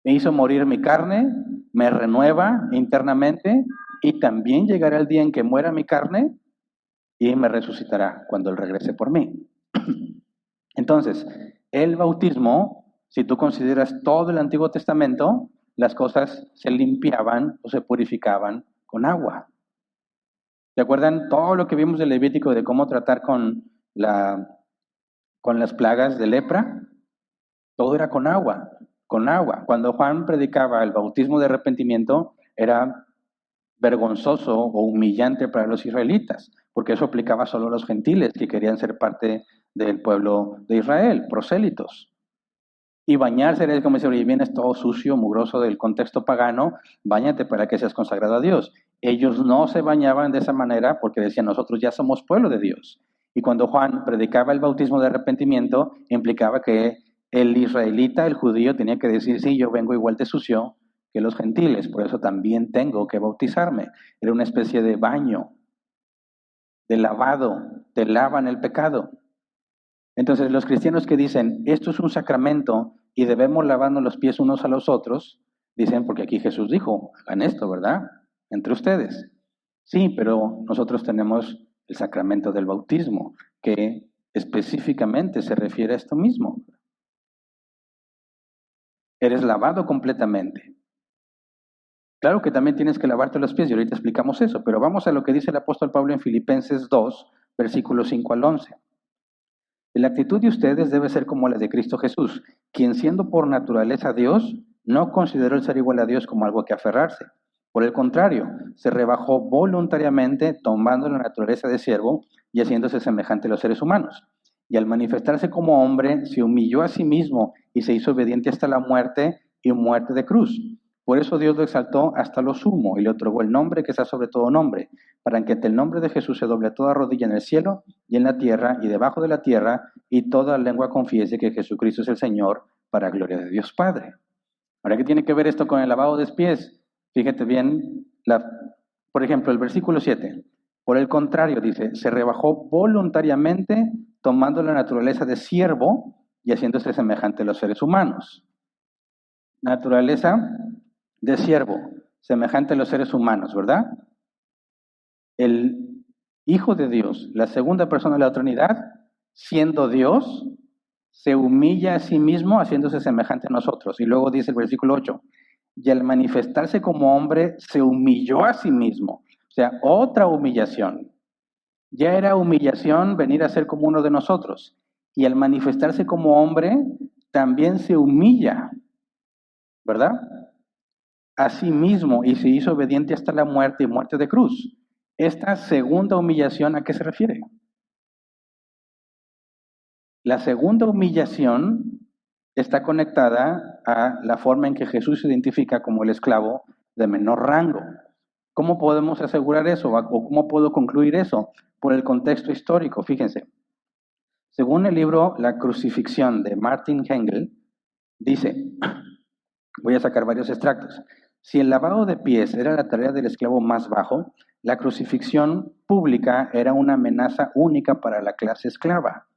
me hizo morir mi carne, me renueva internamente y también llegará el día en que muera mi carne y me resucitará cuando Él regrese por mí. Entonces, el bautismo, si tú consideras todo el Antiguo Testamento, las cosas se limpiaban o se purificaban con agua. ¿Se acuerdan todo lo que vimos del Levítico de cómo tratar con las plagas de lepra? Todo era con agua, con agua. Cuando Juan predicaba el bautismo de arrepentimiento, era vergonzoso o humillante para los israelitas, porque eso aplicaba solo a los gentiles que querían ser parte del pueblo de Israel, prosélitos. Y bañarse era como decir, oye, vienes todo sucio, mugroso del contexto pagano, báñate para que seas consagrado a Dios. Ellos no se bañaban de esa manera porque decían, nosotros ya somos pueblo de Dios. Y cuando Juan predicaba el bautismo de arrepentimiento, implicaba que el israelita, el judío, tenía que decir, sí, yo vengo igual de sucio que los gentiles, por eso también tengo que bautizarme. Era una especie de baño, de lavado, te lavan el pecado. Entonces los cristianos que dicen, esto es un sacramento y debemos lavarnos los pies unos a los otros, dicen, porque aquí Jesús dijo, hagan esto, ¿verdad? Entre ustedes. Sí, pero nosotros tenemos el sacramento del bautismo, que específicamente se refiere a esto mismo. Eres lavado completamente. Claro que también tienes que lavarte los pies y ahorita explicamos eso, pero vamos a lo que dice el apóstol Pablo en Filipenses 2, versículos 5 al 11. La actitud de ustedes debe ser como la de Cristo Jesús, quien siendo por naturaleza Dios, no consideró el ser igual a Dios como algo que aferrarse. Por el contrario, se rebajó voluntariamente tomando la naturaleza de siervo y haciéndose semejante a los seres humanos. Y al manifestarse como hombre, se humilló a sí mismo y se hizo obediente hasta la muerte y muerte de cruz. Por eso Dios lo exaltó hasta lo sumo y le otorgó el nombre que está sobre todo nombre, para que ante el nombre de Jesús se doble toda rodilla en el cielo y en la tierra y debajo de la tierra, y toda lengua confiese que Jesucristo es el Señor, para gloria de Dios Padre. Ahora, ¿qué tiene que ver esto con el lavado de pies? Fíjate bien, por ejemplo, el versículo 7. Por el contrario, dice, se rebajó voluntariamente tomando la naturaleza de siervo y haciéndose semejante a los seres humanos. Naturaleza de siervo, semejante a los seres humanos, ¿verdad? El Hijo de Dios, la segunda persona de la Trinidad, siendo Dios, se humilla a sí mismo haciéndose semejante a nosotros. Y luego dice el versículo 8, y al manifestarse como hombre, se humilló a sí mismo. O sea, otra humillación. Ya era humillación venir a ser como uno de nosotros. Y al manifestarse como hombre, también se humilla, ¿verdad? A sí mismo y se hizo obediente hasta la muerte y muerte de cruz. Esta segunda humillación, ¿a qué se refiere? La segunda humillación está conectada a la forma en que Jesús se identifica como el esclavo de menor rango. ¿Cómo podemos asegurar eso? ¿O cómo puedo concluir eso? Por el contexto histórico, fíjense. Según el libro La crucifixión de Martin Hengel, dice, voy a sacar varios extractos, si el lavado de pies era la tarea del esclavo más bajo, la crucifixión pública era una amenaza única para la clase esclava.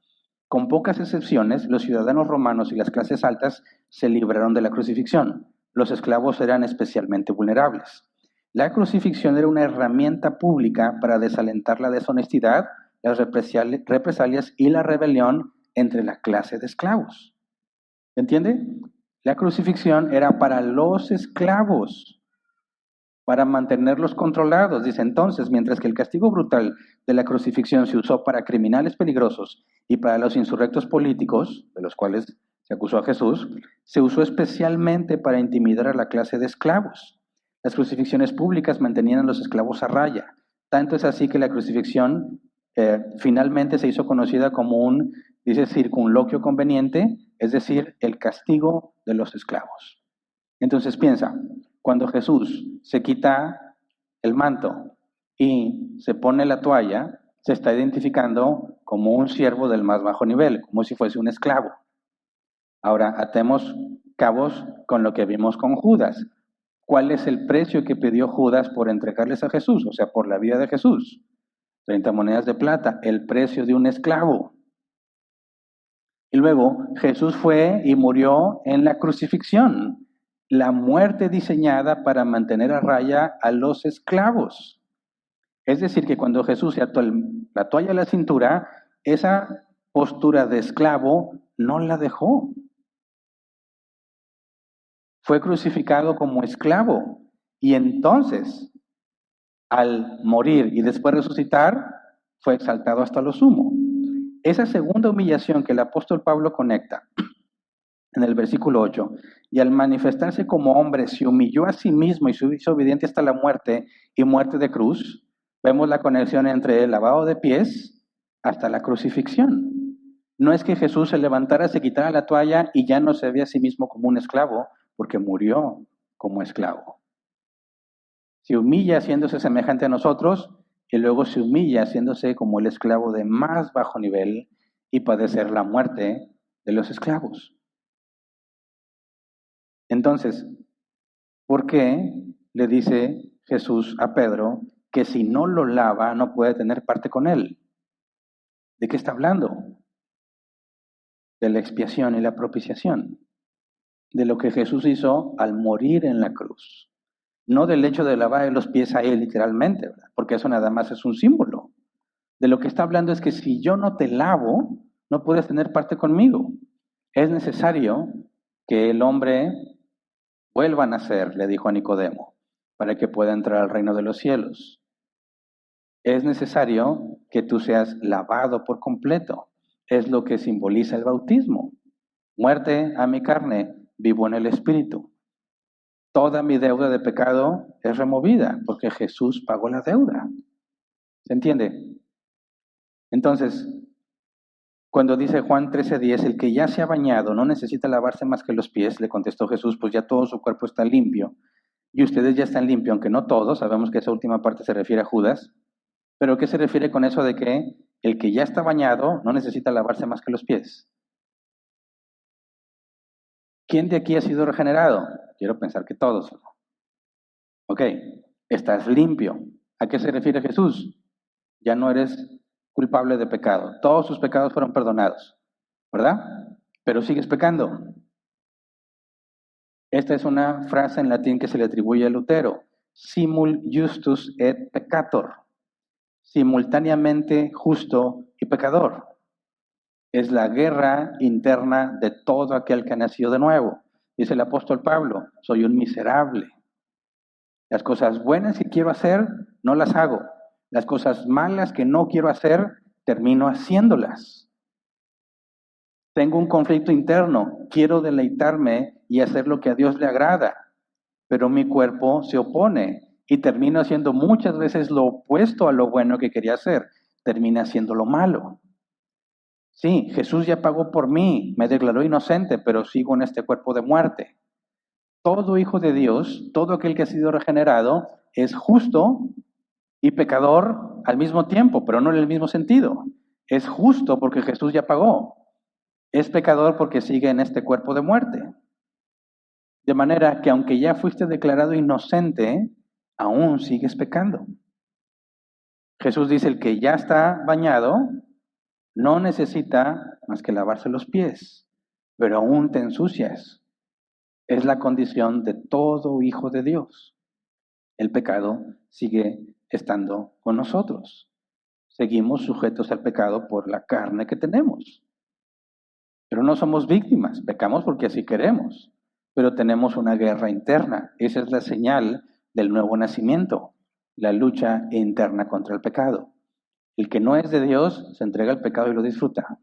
Con pocas excepciones, los ciudadanos romanos y las clases altas se libraron de la crucifixión. Los esclavos eran especialmente vulnerables. La crucifixión era una herramienta pública para desalentar la deshonestidad, las represalias y la rebelión entre la clase de esclavos. ¿Entiende? La crucifixión era para los esclavos, para mantenerlos controlados. Dice entonces, mientras que el castigo brutal de la crucifixión se usó para criminales peligrosos y para los insurrectos políticos, de los cuales se acusó a Jesús, se usó especialmente para intimidar a la clase de esclavos. Las crucifixiones públicas mantenían a los esclavos a raya. Tanto es así que la crucifixión finalmente se hizo conocida como un, dice, circunloquio conveniente, es decir, el castigo de los esclavos. Entonces piensa, cuando Jesús se quita el manto y se pone la toalla, se está identificando como un siervo del más bajo nivel, como si fuese un esclavo. Ahora, atemos cabos con lo que vimos con Judas. ¿Cuál es el precio que pidió Judas por entregarles a Jesús? O sea, por la vida de Jesús. 30 monedas de plata, el precio de un esclavo. Y luego Jesús fue y murió en la crucifixión, la muerte diseñada para mantener a raya a los esclavos. Es decir, que cuando Jesús se ató la toalla a la cintura, esa postura de esclavo no la dejó. Fue crucificado como esclavo. Y entonces, al morir y después resucitar, fue exaltado hasta lo sumo. Esa segunda humillación que el apóstol Pablo conecta en el versículo 8, y al manifestarse como hombre se humilló a sí mismo y se hizo obediente hasta la muerte y muerte de cruz, vemos la conexión entre el lavado de pies hasta la crucifixión. No es que Jesús se levantara, se quitara la toalla y ya no se ve a sí mismo como un esclavo, porque murió como esclavo. Se humilla haciéndose semejante a nosotros y luego se humilla haciéndose como el esclavo de más bajo nivel y padecer la muerte de los esclavos. Entonces, ¿por qué le dice Jesús a Pedro que si no lo lava no puede tener parte con él? ¿De qué está hablando? De la expiación y la propiciación, de lo que Jesús hizo al morir en la cruz. No del hecho de lavar los pies a él literalmente, ¿verdad? Porque eso nada más es un símbolo. De lo que está hablando es que si yo no te lavo, no puedes tener parte conmigo. Es necesario que el hombre vuelva a nacer, le dijo a Nicodemo, para que pueda entrar al reino de los cielos. Es necesario que tú seas lavado por completo. Es lo que simboliza el bautismo. Muerte a mi carne, vivo en el Espíritu. Toda mi deuda de pecado es removida porque Jesús pagó la deuda. ¿Se entiende? Entonces, cuando dice Juan 13:10, el que ya se ha bañado no necesita lavarse más que los pies, le contestó Jesús, pues ya todo su cuerpo está limpio. Y ustedes ya están limpios, aunque no todos, sabemos que esa última parte se refiere a Judas. Pero ¿qué se refiere con eso de que el que ya está bañado no necesita lavarse más que los pies? ¿Quién de aquí ha sido regenerado? Quiero pensar que todos. Ok, estás limpio. ¿A qué se refiere Jesús? Ya no eres culpable de pecado. Todos sus pecados fueron perdonados, ¿verdad? Pero sigues pecando. Esta es una frase en latín que se le atribuye a Lutero. Simul justus et peccator. Simultáneamente justo y pecador. Es la guerra interna de todo aquel que ha nacido de nuevo. Dice el apóstol Pablo, soy un miserable. Las cosas buenas que quiero hacer, no las hago. Las cosas malas que no quiero hacer, termino haciéndolas. Tengo un conflicto interno, quiero deleitarme y hacer lo que a Dios le agrada, pero mi cuerpo se opone y termino haciendo muchas veces lo opuesto a lo bueno que quería hacer, termina haciendo lo malo. Sí, Jesús ya pagó por mí, me declaró inocente, pero sigo en este cuerpo de muerte. Todo hijo de Dios, todo aquel que ha sido regenerado, es justo y pecador al mismo tiempo, pero no en el mismo sentido. Es justo porque Jesús ya pagó. Es pecador porque sigue en este cuerpo de muerte. De manera que aunque ya fuiste declarado inocente, aún sigues pecando. Jesús dice, el que ya está bañado no necesita más que lavarse los pies, pero aún te ensucias. Es la condición de todo hijo de Dios. El pecado sigue estando con nosotros. Seguimos sujetos al pecado por la carne que tenemos. Pero no somos víctimas, pecamos porque así queremos, pero tenemos una guerra interna. Esa es la señal del nuevo nacimiento, la lucha interna contra el pecado. El que no es de Dios se entrega al pecado y lo disfruta.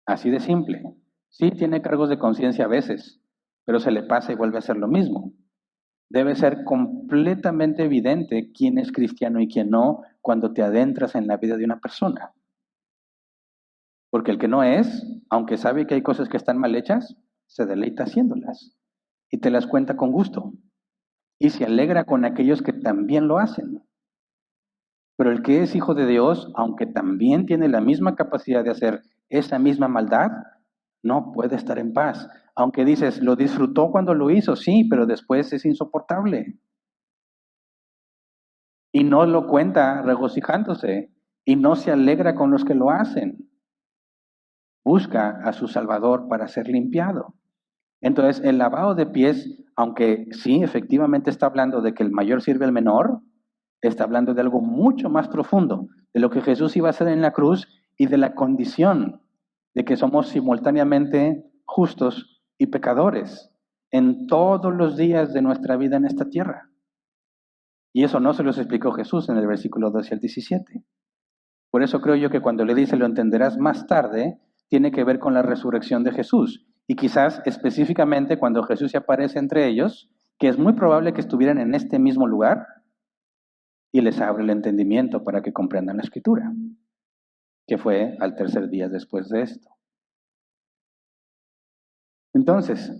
Así de simple. Sí tiene cargos de conciencia a veces, pero se le pasa y vuelve a hacer lo mismo. Debe ser completamente evidente quién es cristiano y quién no cuando te adentras en la vida de una persona. Porque el que no es, aunque sabe que hay cosas que están mal hechas, se deleita haciéndolas y te las cuenta con gusto y se alegra con aquellos que también lo hacen. Pero el que es hijo de Dios, aunque también tiene la misma capacidad de hacer esa misma maldad, no puede estar en paz. Aunque dices, lo disfrutó cuando lo hizo, sí, pero después es insoportable. y no lo cuenta regocijándose y no se alegra con los que lo hacen. Busca a su Salvador para ser limpiado. Entonces, el lavado de pies, aunque sí, efectivamente está hablando de que el mayor sirve al menor, está hablando de algo mucho más profundo, de lo que Jesús iba a hacer en la cruz y de la condición de que somos simultáneamente justos y pecadores en todos los días de nuestra vida en esta tierra. Y eso no se los explicó Jesús en el versículo 12 al 17. Por eso creo yo que cuando le dice lo entenderás más tarde, tiene que ver con la resurrección de Jesús. Y quizás específicamente cuando Jesús se aparece entre ellos, que es muy probable que estuvieran en este mismo lugar, y les abre el entendimiento para que comprendan la escritura, que fue al tercer día después de esto. Entonces,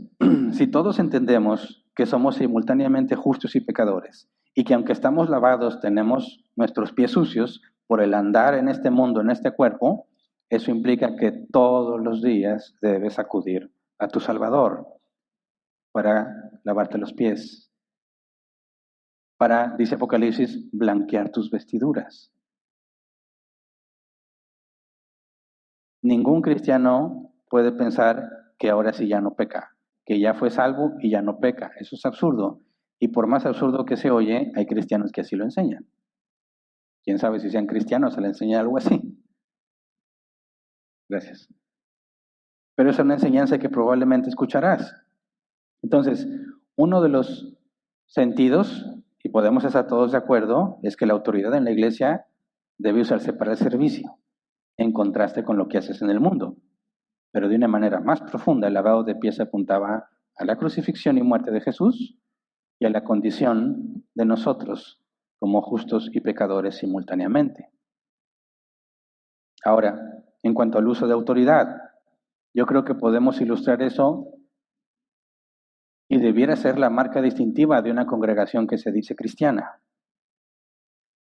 si todos entendemos que somos simultáneamente justos y pecadores, y que aunque estamos lavados tenemos nuestros pies sucios por el andar en este mundo, en este cuerpo, eso implica que todos los días debes acudir a tu Salvador para lavarte los pies, para, dice Apocalipsis, blanquear tus vestiduras. Ningún cristiano puede pensar que ahora sí ya no peca, que ya fue salvo y ya no peca. Eso es absurdo. Y por más absurdo que se oye, hay cristianos que así lo enseñan. ¿Quién sabe si sean cristianos se le enseña algo así? Gracias. Pero esa es una enseñanza que probablemente escucharás. Entonces, uno de los sentidos, y podemos estar todos de acuerdo, es que la autoridad en la iglesia debe usarse para el servicio, en contraste con lo que haces en el mundo. Pero de una manera más profunda, el lavado de pies apuntaba a la crucifixión y muerte de Jesús y a la condición de nosotros como justos y pecadores simultáneamente. Ahora, en cuanto al uso de autoridad, yo creo que podemos ilustrar eso y debiera ser la marca distintiva de una congregación que se dice cristiana.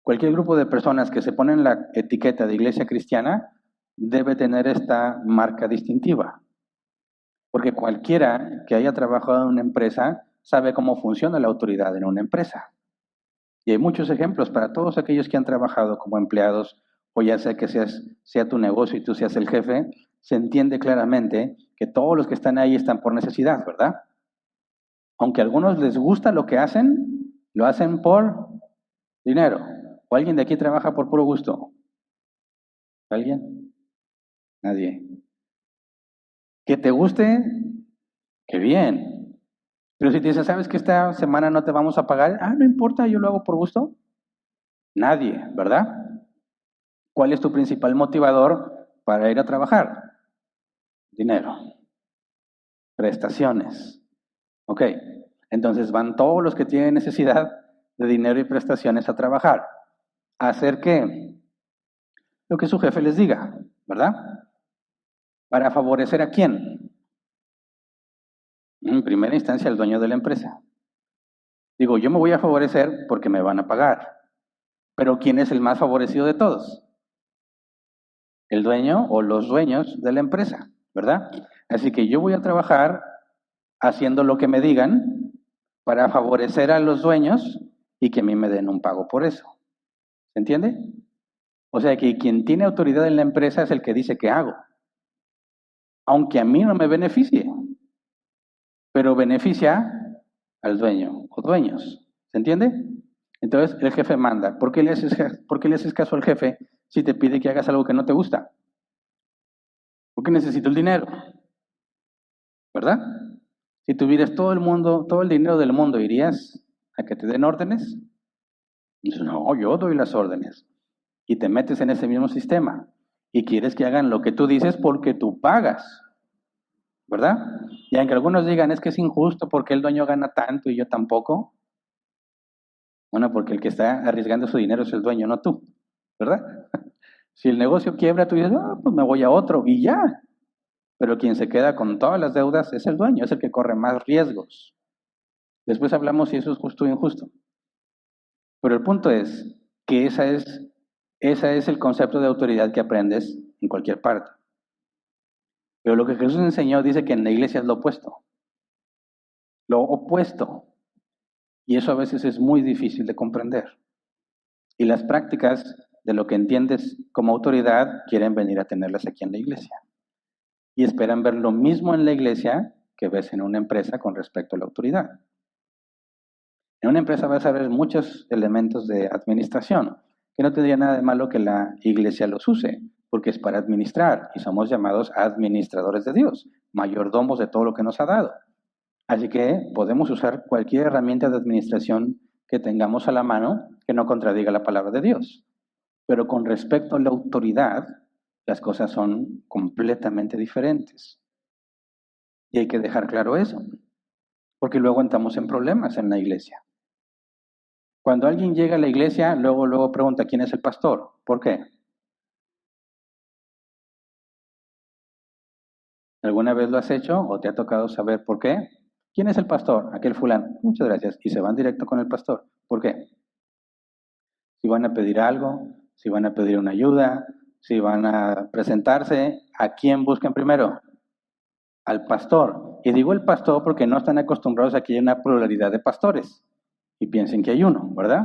Cualquier grupo de personas que se ponen la etiqueta de iglesia cristiana debe tener esta marca distintiva. Porque cualquiera que haya trabajado en una empresa sabe cómo funciona la autoridad en una empresa. Y hay muchos ejemplos para todos aquellos que han trabajado como empleados, o ya sea que sea tu negocio y tú seas el jefe, se entiende claramente que todos los que están ahí están por necesidad, ¿verdad? Aunque a algunos les gusta lo que hacen, lo hacen por dinero. ¿O alguien de aquí trabaja por puro gusto? ¿Alguien? Nadie. Que te guste, qué bien. Pero si te dicen, ¿sabes que esta semana no te vamos a pagar? Ah, no importa, yo lo hago por gusto. Nadie, ¿verdad? ¿Cuál es tu principal motivador para ir a trabajar? Dinero. Prestaciones. Ok, entonces van todos los que tienen necesidad de dinero y prestaciones a trabajar. ¿A hacer qué? Lo que su jefe les diga, ¿verdad? ¿Para favorecer a quién? En primera instancia, al dueño de la empresa. Digo, yo me voy a favorecer porque me van a pagar. Pero ¿quién es el más favorecido de todos? El dueño o los dueños de la empresa, ¿verdad? Así que yo voy a trabajar haciendo lo que me digan para favorecer a los dueños y que a mí me den un pago por eso. ¿Se entiende? O sea que quien tiene autoridad en la empresa es el que dice qué hago. Aunque a mí no me beneficie, pero beneficia al dueño o dueños. ¿Se entiende? Entonces el jefe manda. ¿Por qué le haces caso al jefe si te pide que hagas algo que no te gusta? Porque necesito el dinero, ¿verdad? Si tuvieras todo el dinero del mundo, ¿irías a que te den órdenes? Dices, no, yo doy las órdenes. Y te metes en ese mismo sistema. Y quieres que hagan lo que tú dices porque tú pagas, ¿verdad? Y aunque algunos digan, es que es injusto porque el dueño gana tanto y yo tampoco. Bueno, porque el que está arriesgando su dinero es el dueño, no tú, ¿verdad? Si el negocio quiebra, tú dices, pues me voy a otro y ya. Pero quien se queda con todas las deudas es el dueño, es el que corre más riesgos. Después hablamos si eso es justo o injusto. Pero el punto es que ese es el concepto de autoridad que aprendes en cualquier parte. Pero lo que Jesús enseñó dice que en la iglesia es lo opuesto. Lo opuesto. Y eso a veces es muy difícil de comprender. Y las prácticas de lo que entiendes como autoridad quieren venir a tenerlas aquí en la iglesia. Y esperan ver lo mismo en la iglesia que ves en una empresa con respecto a la autoridad. En una empresa vas a ver muchos elementos de administración, que no tendría nada de malo que la iglesia los use, porque es para administrar y somos llamados administradores de Dios, mayordomos de todo lo que nos ha dado. Así que podemos usar cualquier herramienta de administración que tengamos a la mano que no contradiga la palabra de Dios. Pero con respecto a la autoridad, las cosas son completamente diferentes. Y hay que dejar claro eso, porque luego entramos en problemas en la iglesia. Cuando alguien llega a la iglesia, luego pregunta, ¿quién es el pastor? ¿Por qué? ¿Alguna vez lo has hecho o te ha tocado saber por qué? ¿Quién es el pastor? Aquel fulano. Muchas gracias. Y se van directo con el pastor. ¿Por qué? Si van a pedir algo, si van a pedir una ayuda, si van a presentarse, ¿a quién buscan primero? Al pastor. Y digo el pastor porque no están acostumbrados a que haya una pluralidad de pastores. Y piensen que hay uno, ¿verdad?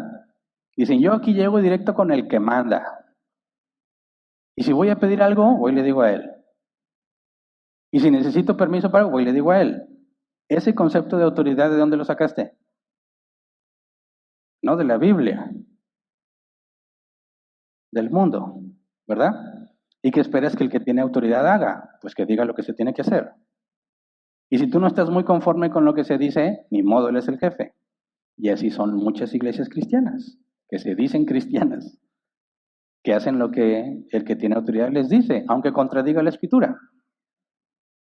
Dicen, yo aquí llego directo con el que manda. Y si voy a pedir algo, voy y le digo a él. Y si necesito permiso para algo, voy y le digo a él. Ese concepto de autoridad, ¿de dónde lo sacaste? No de la Biblia, del mundo, ¿verdad? ¿Y qué esperas que el que tiene autoridad haga? Pues que diga lo que se tiene que hacer. Y si tú no estás muy conforme con lo que se dice, ni modo, él es el jefe. Y así son muchas iglesias cristianas, que se dicen cristianas, que hacen lo que el que tiene autoridad les dice, aunque contradiga la escritura.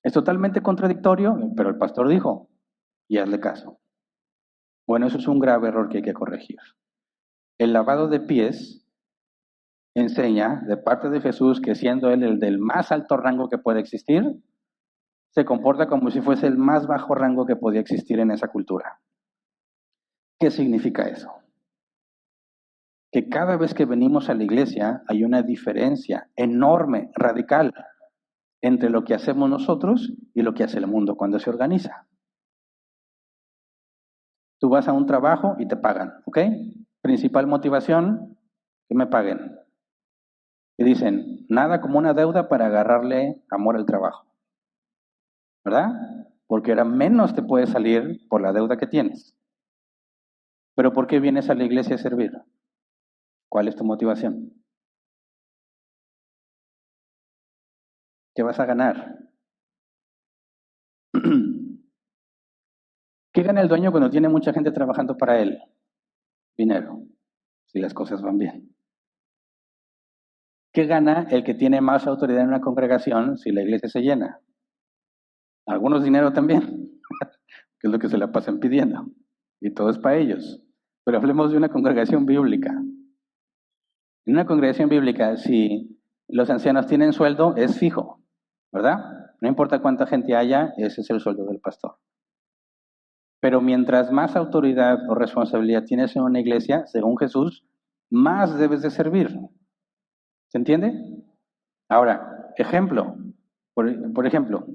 Es totalmente contradictorio, pero el pastor dijo, y hazle caso. Bueno, eso es un grave error que hay que corregir. El lavado de pies enseña de parte de Jesús que siendo él el del más alto rango que puede existir, se comporta como si fuese el más bajo rango que podía existir en esa cultura. ¿Qué significa eso? Que cada vez que venimos a la iglesia hay una diferencia enorme, radical, entre lo que hacemos nosotros y lo que hace el mundo cuando se organiza. Tú vas a un trabajo y te pagan, ¿ok? Principal motivación, que me paguen. Y dicen, nada como una deuda para agarrarle amor al trabajo, ¿verdad? Porque ahora menos te puede salir por la deuda que tienes. Pero ¿por qué vienes a la iglesia a servir? ¿Cuál es tu motivación? ¿Qué vas a ganar? ¿Qué gana el dueño cuando tiene mucha gente trabajando para él? Dinero, si las cosas van bien. ¿Qué gana el que tiene más autoridad en una congregación si la iglesia se llena? Algunos dinero también, que es lo que se la pasan pidiendo. Y todo es para ellos. Pero hablemos de una congregación bíblica. En una congregación bíblica, si los ancianos tienen sueldo, es fijo, ¿verdad? No importa cuánta gente haya, ese es el sueldo del pastor. Pero mientras más autoridad o responsabilidad tienes en una iglesia, según Jesús, más debes de servir. ¿Se entiende? Ahora, ejemplo. Por ejemplo,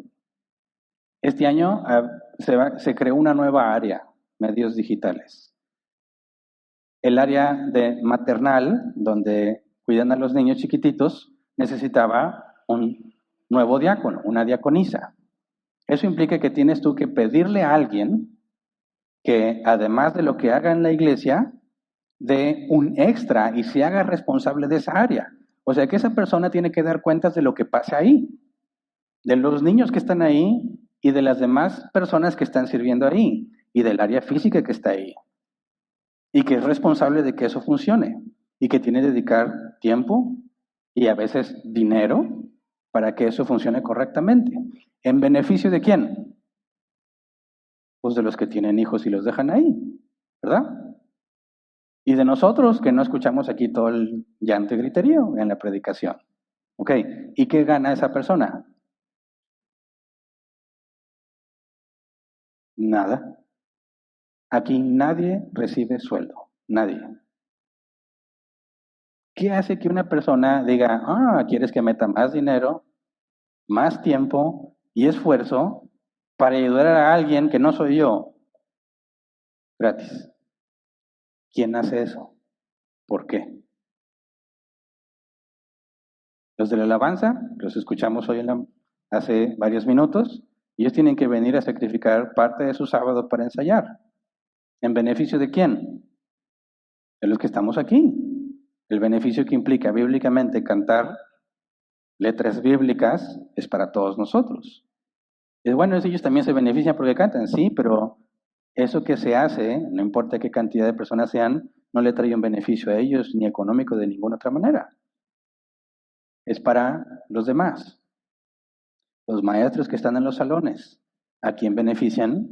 este año se creó una nueva área, medios digitales. El área de maternal, donde cuidan a los niños chiquititos, necesitaba un nuevo diácono, una diaconisa. Eso implica que tienes tú que pedirle a alguien que, además de lo que haga en la iglesia, dé un extra y se haga responsable de esa área. O sea que esa persona tiene que dar cuentas de lo que pasa ahí, de los niños que están ahí y de las demás personas que están sirviendo ahí y del área física que está ahí. Y que es responsable de que eso funcione y que tiene que dedicar tiempo y a veces dinero para que eso funcione correctamente. ¿En beneficio de quién? Pues de los que tienen hijos y los dejan ahí, ¿verdad? Y de nosotros que no escuchamos aquí todo el llanto y griterío en la predicación. ¿Ok? ¿Y qué gana esa persona? Nada. Aquí nadie recibe sueldo. Nadie. ¿Qué hace que una persona diga, quieres que meta más dinero, más tiempo y esfuerzo para ayudar a alguien que no soy yo? Gratis. ¿Quién hace eso? ¿Por qué? Los de la alabanza, los escuchamos hoy hace varios minutos, ellos tienen que venir a sacrificar parte de su sábado para ensayar. ¿En beneficio de quién? De los que estamos aquí. El beneficio que implica bíblicamente cantar letras bíblicas es para todos nosotros. Es bueno, ellos también se benefician porque cantan, sí, pero eso que se hace, no importa qué cantidad de personas sean, no le trae un beneficio a ellos ni económico de ninguna otra manera. Es para los demás. Los maestros que están en los salones, ¿a quién benefician?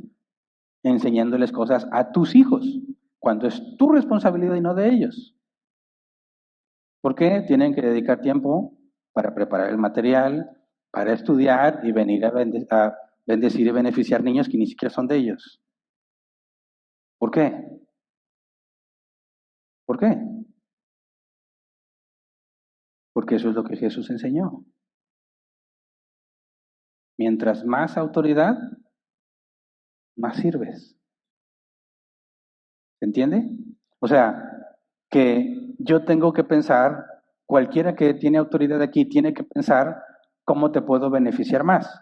Enseñándoles cosas a tus hijos, cuando es tu responsabilidad y no de ellos. ¿Por qué? Tienen que dedicar tiempo para preparar el material, para estudiar y venir a bendecir y beneficiar niños que ni siquiera son de ellos. ¿Por qué? ¿Por qué? Porque eso es lo que Jesús enseñó. Mientras más autoridad, más sirves. ¿Se entiende? O sea, que yo tengo que pensar, cualquiera que tiene autoridad aquí tiene que pensar cómo te puedo beneficiar más.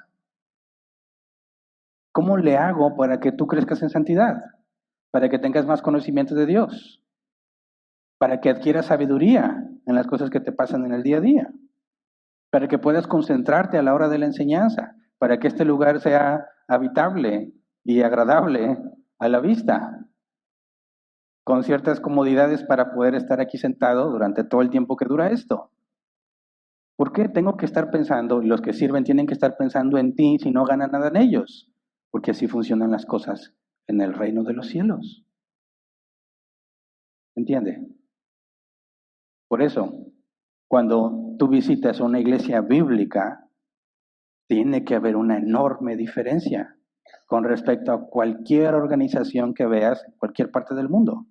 ¿Cómo le hago para que tú crezcas en santidad? Para que tengas más conocimiento de Dios. Para que adquieras sabiduría en las cosas que te pasan en el día a día. Para que puedas concentrarte a la hora de la enseñanza. Para que este lugar sea habitable y agradable a la vista. Con ciertas comodidades para poder estar aquí sentado durante todo el tiempo que dura esto. ¿Por qué tengo que estar pensando, los que sirven tienen que estar pensando en ti si no ganan nada en ellos? Porque así funcionan las cosas en el reino de los cielos. ¿Entiende? Por eso, cuando tú visitas una iglesia bíblica, tiene que haber una enorme diferencia con respecto a cualquier organización que veas en cualquier parte del mundo.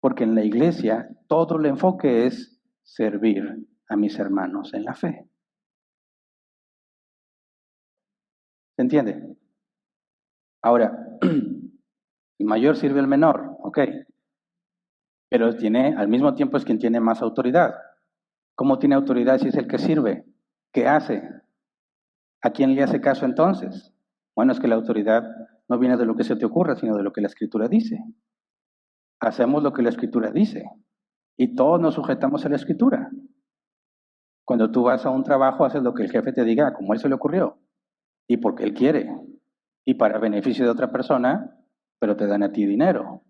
Porque en la iglesia todo el enfoque es servir a mis hermanos en la fe. ¿Se entiende? Ahora, el mayor sirve al menor, ok. Pero al mismo tiempo es quien tiene más autoridad. ¿Cómo tiene autoridad si es el que sirve? ¿Qué hace? ¿A quién le hace caso entonces? Bueno, es que la autoridad no viene de lo que se te ocurra, sino de lo que la Escritura dice. Hacemos lo que la Escritura dice. Y todos nos sujetamos a la Escritura. Cuando tú vas a un trabajo, haces lo que el jefe te diga, como a él se le ocurrió. Y porque él quiere. Y para beneficio de otra persona, pero te dan a ti dinero.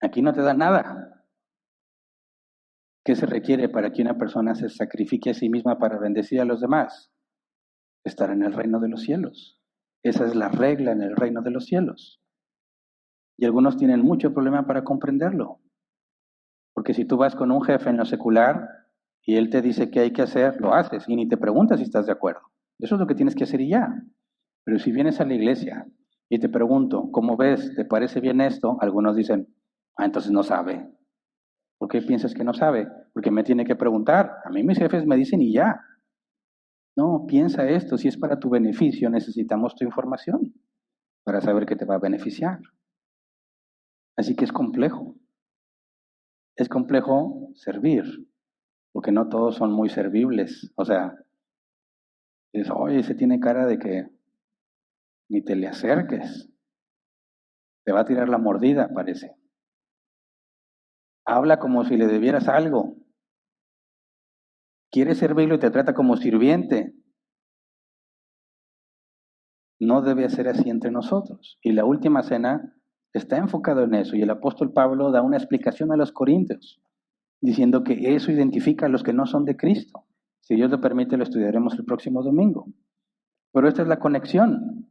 Aquí no te dan nada. ¿Qué se requiere para que una persona se sacrifique a sí misma para bendecir a los demás? Estar en el reino de los cielos. Esa es la regla en el reino de los cielos. Y algunos tienen mucho problema para comprenderlo. Porque si tú vas con un jefe en lo secular y él te dice qué hay que hacer, lo haces y ni te preguntas si estás de acuerdo. Eso es lo que tienes que hacer y ya. Pero si vienes a la iglesia y te pregunto, ¿cómo ves? ¿Te parece bien esto? Algunos dicen, entonces no sabe. ¿Por qué piensas que no sabe? Porque me tiene que preguntar. A mí mis jefes me dicen y ya. No, piensa esto. Si es para tu beneficio, necesitamos tu información para saber qué te va a beneficiar. Así que es complejo. Es complejo servir, porque no todos son muy servibles. O sea, dices, oye, ese tiene cara de que ni te le acerques. Te va a tirar la mordida, parece. Habla como si le debieras algo. Quiere servirlo y te trata como sirviente. No debe ser así entre nosotros. Y la última cena está enfocado en eso. Y el apóstol Pablo da una explicación a los corintios, diciendo que eso identifica a los que no son de Cristo. Si Dios lo permite, lo estudiaremos el próximo domingo. Pero esta es la conexión.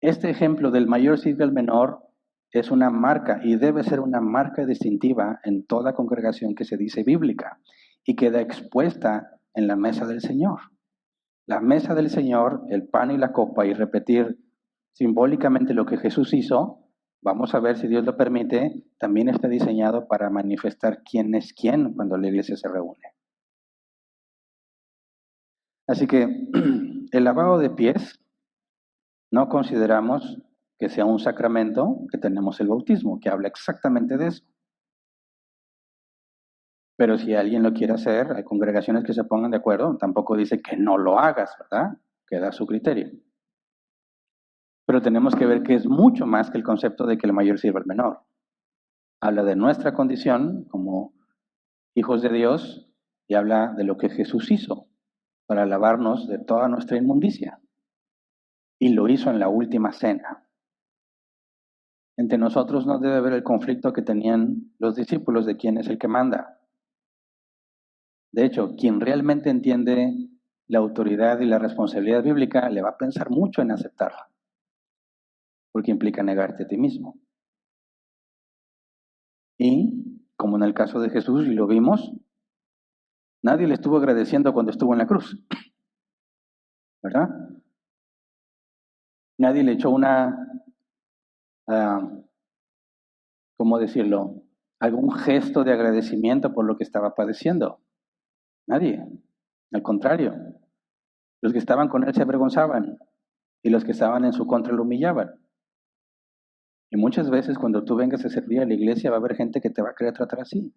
Este ejemplo del mayor sirve al menor es una marca y debe ser una marca distintiva en toda congregación que se dice bíblica y queda expuesta en la mesa del Señor. La mesa del Señor, el pan y la copa, y repetir simbólicamente lo que Jesús hizo, vamos a ver si Dios lo permite, también está diseñado para manifestar quién es quién cuando la iglesia se reúne. Así que el lavado de pies no consideramos que sea un sacramento, que tenemos el bautismo, que habla exactamente de eso. Pero si alguien lo quiere hacer, hay congregaciones que se pongan de acuerdo, tampoco dice que no lo hagas, ¿verdad? Queda a su criterio. Pero tenemos que ver que es mucho más que el concepto de que el mayor sirva al menor. Habla de nuestra condición como hijos de Dios y habla de lo que Jesús hizo para lavarnos de toda nuestra inmundicia. Y lo hizo en la última cena. Entre nosotros no debe haber el conflicto que tenían los discípulos de quién es el que manda. De hecho, quien realmente entiende la autoridad y la responsabilidad bíblica le va a pensar mucho en aceptarla, porque implica negarte a ti mismo. Y, como en el caso de Jesús, y lo vimos, nadie le estuvo agradeciendo cuando estuvo en la cruz, ¿verdad? Nadie le echó ¿cómo decirlo? Algún gesto de agradecimiento por lo que estaba padeciendo. Nadie. Al contrario, los que estaban con él se avergonzaban y los que estaban en su contra lo humillaban. Y muchas veces cuando tú vengas a servir a la iglesia va a haber gente que te va a querer tratar así.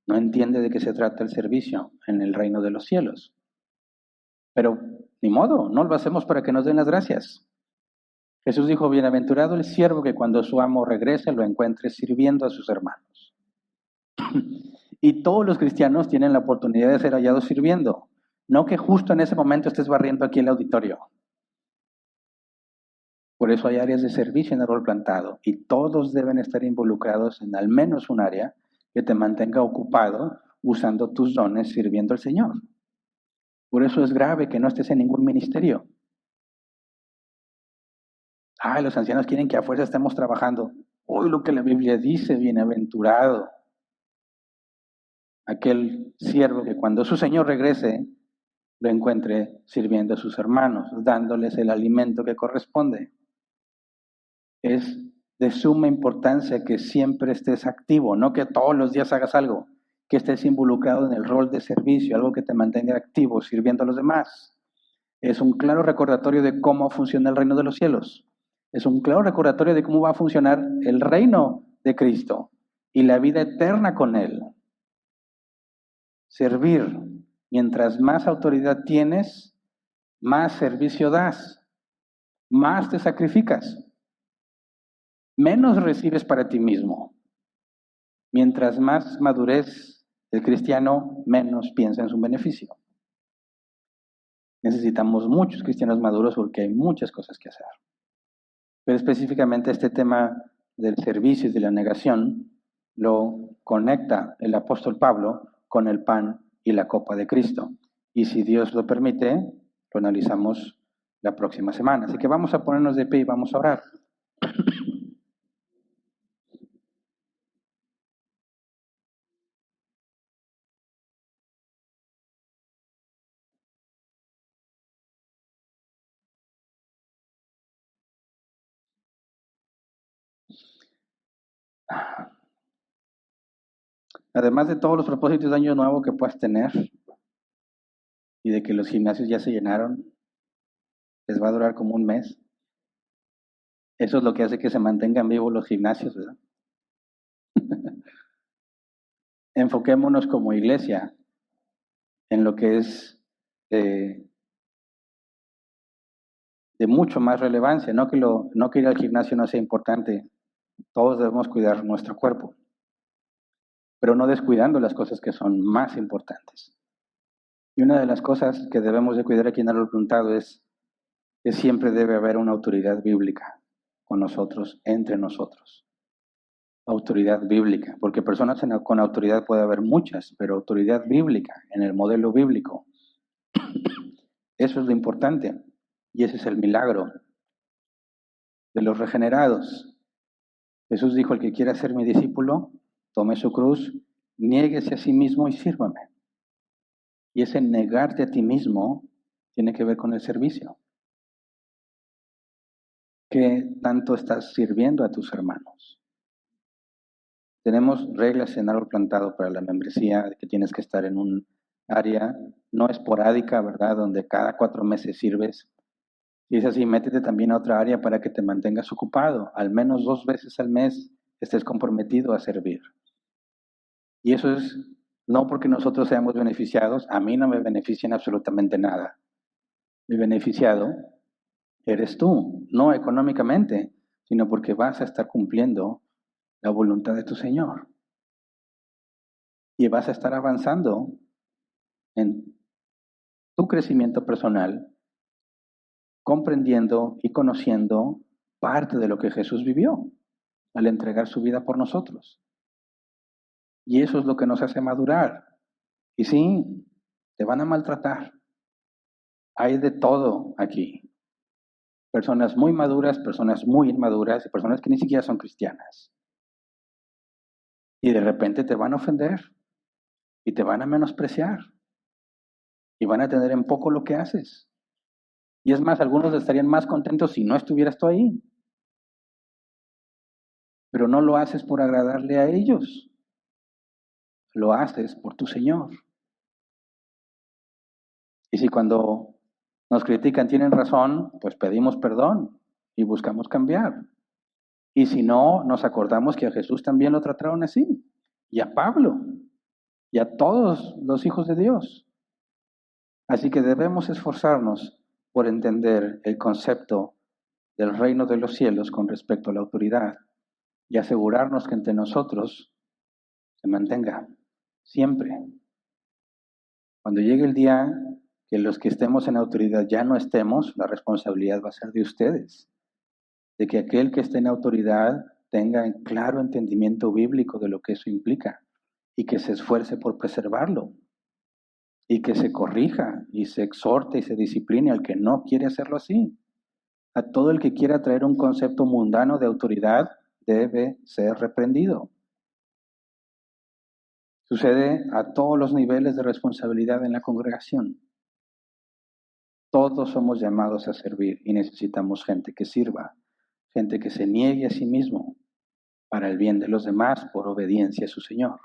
No entiende de qué se trata el servicio en el reino de los cielos. Pero ni modo, no lo hacemos para que nos den las gracias. Jesús dijo, bienaventurado el siervo que cuando su amo regrese lo encuentre sirviendo a sus hermanos. Y todos los cristianos tienen la oportunidad de ser hallados sirviendo. No que justo en ese momento estés barriendo aquí el auditorio. Por eso hay áreas de servicio en el rol plantado y todos deben estar involucrados en al menos un área que te mantenga ocupado usando tus dones sirviendo al Señor. Por eso es grave que no estés en ningún ministerio. Los ancianos quieren que a fuerza estemos trabajando. Hoy lo que la Biblia dice, bienaventurado aquel siervo que cuando su Señor regrese lo encuentre sirviendo a sus hermanos, dándoles el alimento que corresponde. Es de suma importancia que siempre estés activo, no que todos los días hagas algo, que estés involucrado en el rol de servicio, algo que te mantenga activo, sirviendo a los demás. Es un claro recordatorio de cómo funciona el reino de los cielos. Es un claro recordatorio de cómo va a funcionar el reino de Cristo y la vida eterna con Él. Servir. Mientras más autoridad tienes, más servicio das, más te sacrificas, menos recibes para ti mismo. Mientras más madurez el cristiano, menos piensa en su beneficio. Necesitamos muchos cristianos maduros porque hay muchas cosas que hacer. Pero específicamente este tema del servicio y de la negación lo conecta el apóstol Pablo con el pan y la copa de Cristo. Y si Dios lo permite, lo analizamos la próxima semana. Así que vamos a ponernos de pie y vamos a orar. Además de todos los propósitos de año nuevo que puedas tener y de que los gimnasios ya se llenaron, les va a durar como un mes. Eso es lo que hace que se mantengan vivos los gimnasios, ¿verdad? Enfoquémonos como iglesia en lo que es de mucho más relevancia, no que ir al gimnasio no sea importante, todos debemos cuidar nuestro cuerpo, pero no descuidando las cosas que son más importantes. Y una de las cosas que debemos de cuidar aquí en el voluntado es que siempre debe haber una autoridad bíblica con nosotros, entre nosotros. Autoridad bíblica, porque personas con autoridad puede haber muchas, pero autoridad bíblica, en el modelo bíblico, eso es lo importante, y ese es el milagro de los regenerados. Jesús dijo, el que quiera ser mi discípulo, tome su cruz, niéguese a sí mismo y sírvame. Y ese negarte a ti mismo tiene que ver con el servicio. ¿Qué tanto estás sirviendo a tus hermanos? Tenemos reglas en árbol plantado para la membresía, de que tienes que estar en un área no esporádica, ¿verdad? Donde cada 4 meses sirves. Si es así, métete también a otra área para que te mantengas ocupado. Al menos 2 veces al mes estés comprometido a servir. Y eso es no porque nosotros seamos beneficiados, a mí no me benefician absolutamente nada. Mi beneficiado eres tú, no económicamente, sino porque vas a estar cumpliendo la voluntad de tu Señor. Y vas a estar avanzando en tu crecimiento personal, comprendiendo y conociendo parte de lo que Jesús vivió al entregar su vida por nosotros. Y eso es lo que nos hace madurar. Y sí, te van a maltratar. Hay de todo aquí. Personas muy maduras, personas muy inmaduras y personas que ni siquiera son cristianas. Y de repente te van a ofender y te van a menospreciar y van a tener en poco lo que haces. Y es más, algunos estarían más contentos si no estuvieras tú ahí. Pero no lo haces por agradarle a ellos, lo haces por tu Señor. Y si cuando nos critican tienen razón, pues pedimos perdón y buscamos cambiar. Y si no, nos acordamos que a Jesús también lo trataron así, y a Pablo, y a todos los hijos de Dios. Así que debemos esforzarnos por entender el concepto del reino de los cielos con respecto a la autoridad y asegurarnos que entre nosotros se mantenga siempre. Cuando llegue el día que los que estemos en autoridad ya no estemos, la responsabilidad va a ser de ustedes, de que aquel que esté en autoridad tenga claro entendimiento bíblico de lo que eso implica y que se esfuerce por preservarlo y que se corrija y se exhorte y se discipline al que no quiere hacerlo así. A todo el que quiera traer un concepto mundano de autoridad debe ser reprendido. Sucede a todos los niveles de responsabilidad en la congregación. Todos somos llamados a servir y necesitamos gente que sirva, gente que se niegue a sí mismo para el bien de los demás por obediencia a su Señor.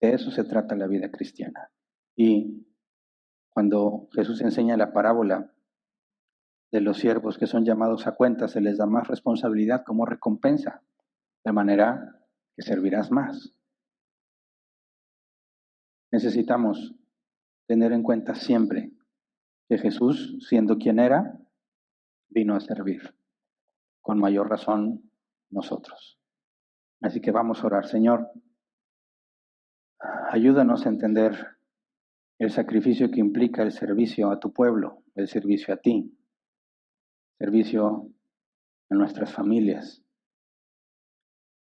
De eso se trata la vida cristiana. Y cuando Jesús enseña la parábola de los siervos que son llamados a cuenta, se les da más responsabilidad como recompensa, de manera que servirás más. Necesitamos tener en cuenta siempre que Jesús, siendo quien era, vino a servir. Con mayor razón nosotros. Así que vamos a orar. Señor, ayúdanos a entender el sacrificio que implica el servicio a tu pueblo, el servicio a ti, servicio a nuestras familias.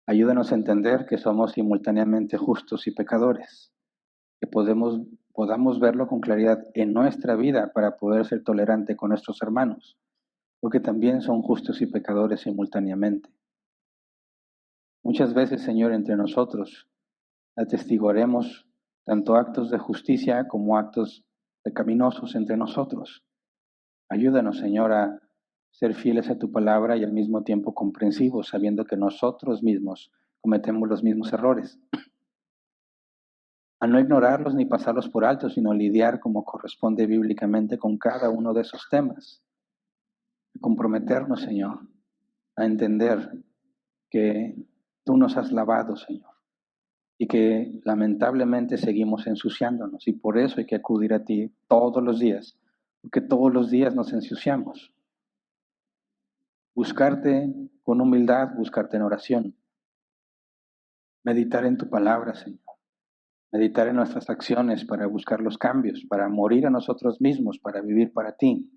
Ayúdanos a entender que somos simultáneamente justos y pecadores, que podamos verlo con claridad en nuestra vida para poder ser tolerante con nuestros hermanos, porque también son justos y pecadores simultáneamente. Muchas veces, Señor, entre nosotros atestiguaremos tanto actos de justicia como actos pecaminosos entre nosotros. Ayúdanos, Señor, a ser fieles a tu palabra y al mismo tiempo comprensivos, sabiendo que nosotros mismos cometemos los mismos errores. A no ignorarlos ni pasarlos por alto, sino lidiar como corresponde bíblicamente con cada uno de esos temas. A comprometernos, Señor, a entender que tú nos has lavado, Señor, y que lamentablemente seguimos ensuciándonos, y por eso hay que acudir a ti todos los días, porque todos los días nos ensuciamos. Buscarte con humildad, buscarte en oración, meditar en tu palabra, Señor, meditar en nuestras acciones para buscar los cambios, para morir a nosotros mismos, para vivir para ti.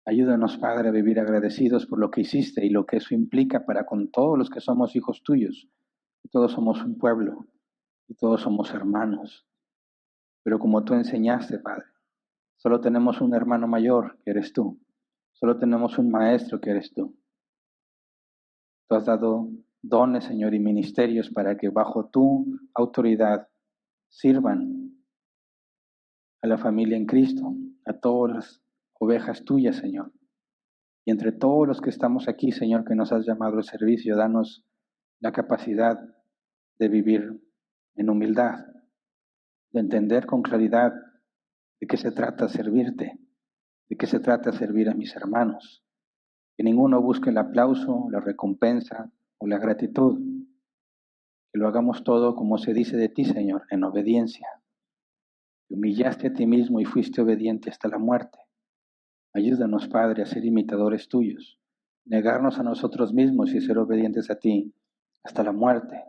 Ayúdanos, Padre, a vivir agradecidos por lo que hiciste y lo que eso implica para con todos los que somos hijos tuyos. Todos somos un pueblo y todos somos hermanos. Pero como tú enseñaste, Padre, solo tenemos un hermano mayor, que eres tú. Solo tenemos un maestro, que eres tú. Tú has dado dones, Señor, y ministerios para que bajo tu autoridad sirvan a la familia en Cristo, a todas las ovejas tuyas, Señor. Y entre todos los que estamos aquí, Señor, que nos has llamado al servicio, danos la capacidad de vivir en humildad, de entender con claridad de qué se trata servirte, de qué se trata servir a mis hermanos. Que ninguno busque el aplauso, la recompensa o la gratitud, que lo hagamos todo como se dice de ti, Señor, en obediencia. Te humillaste a ti mismo y fuiste obediente hasta la muerte. Ayúdanos, Padre, a ser imitadores tuyos, negarnos a nosotros mismos y ser obedientes a ti hasta la muerte.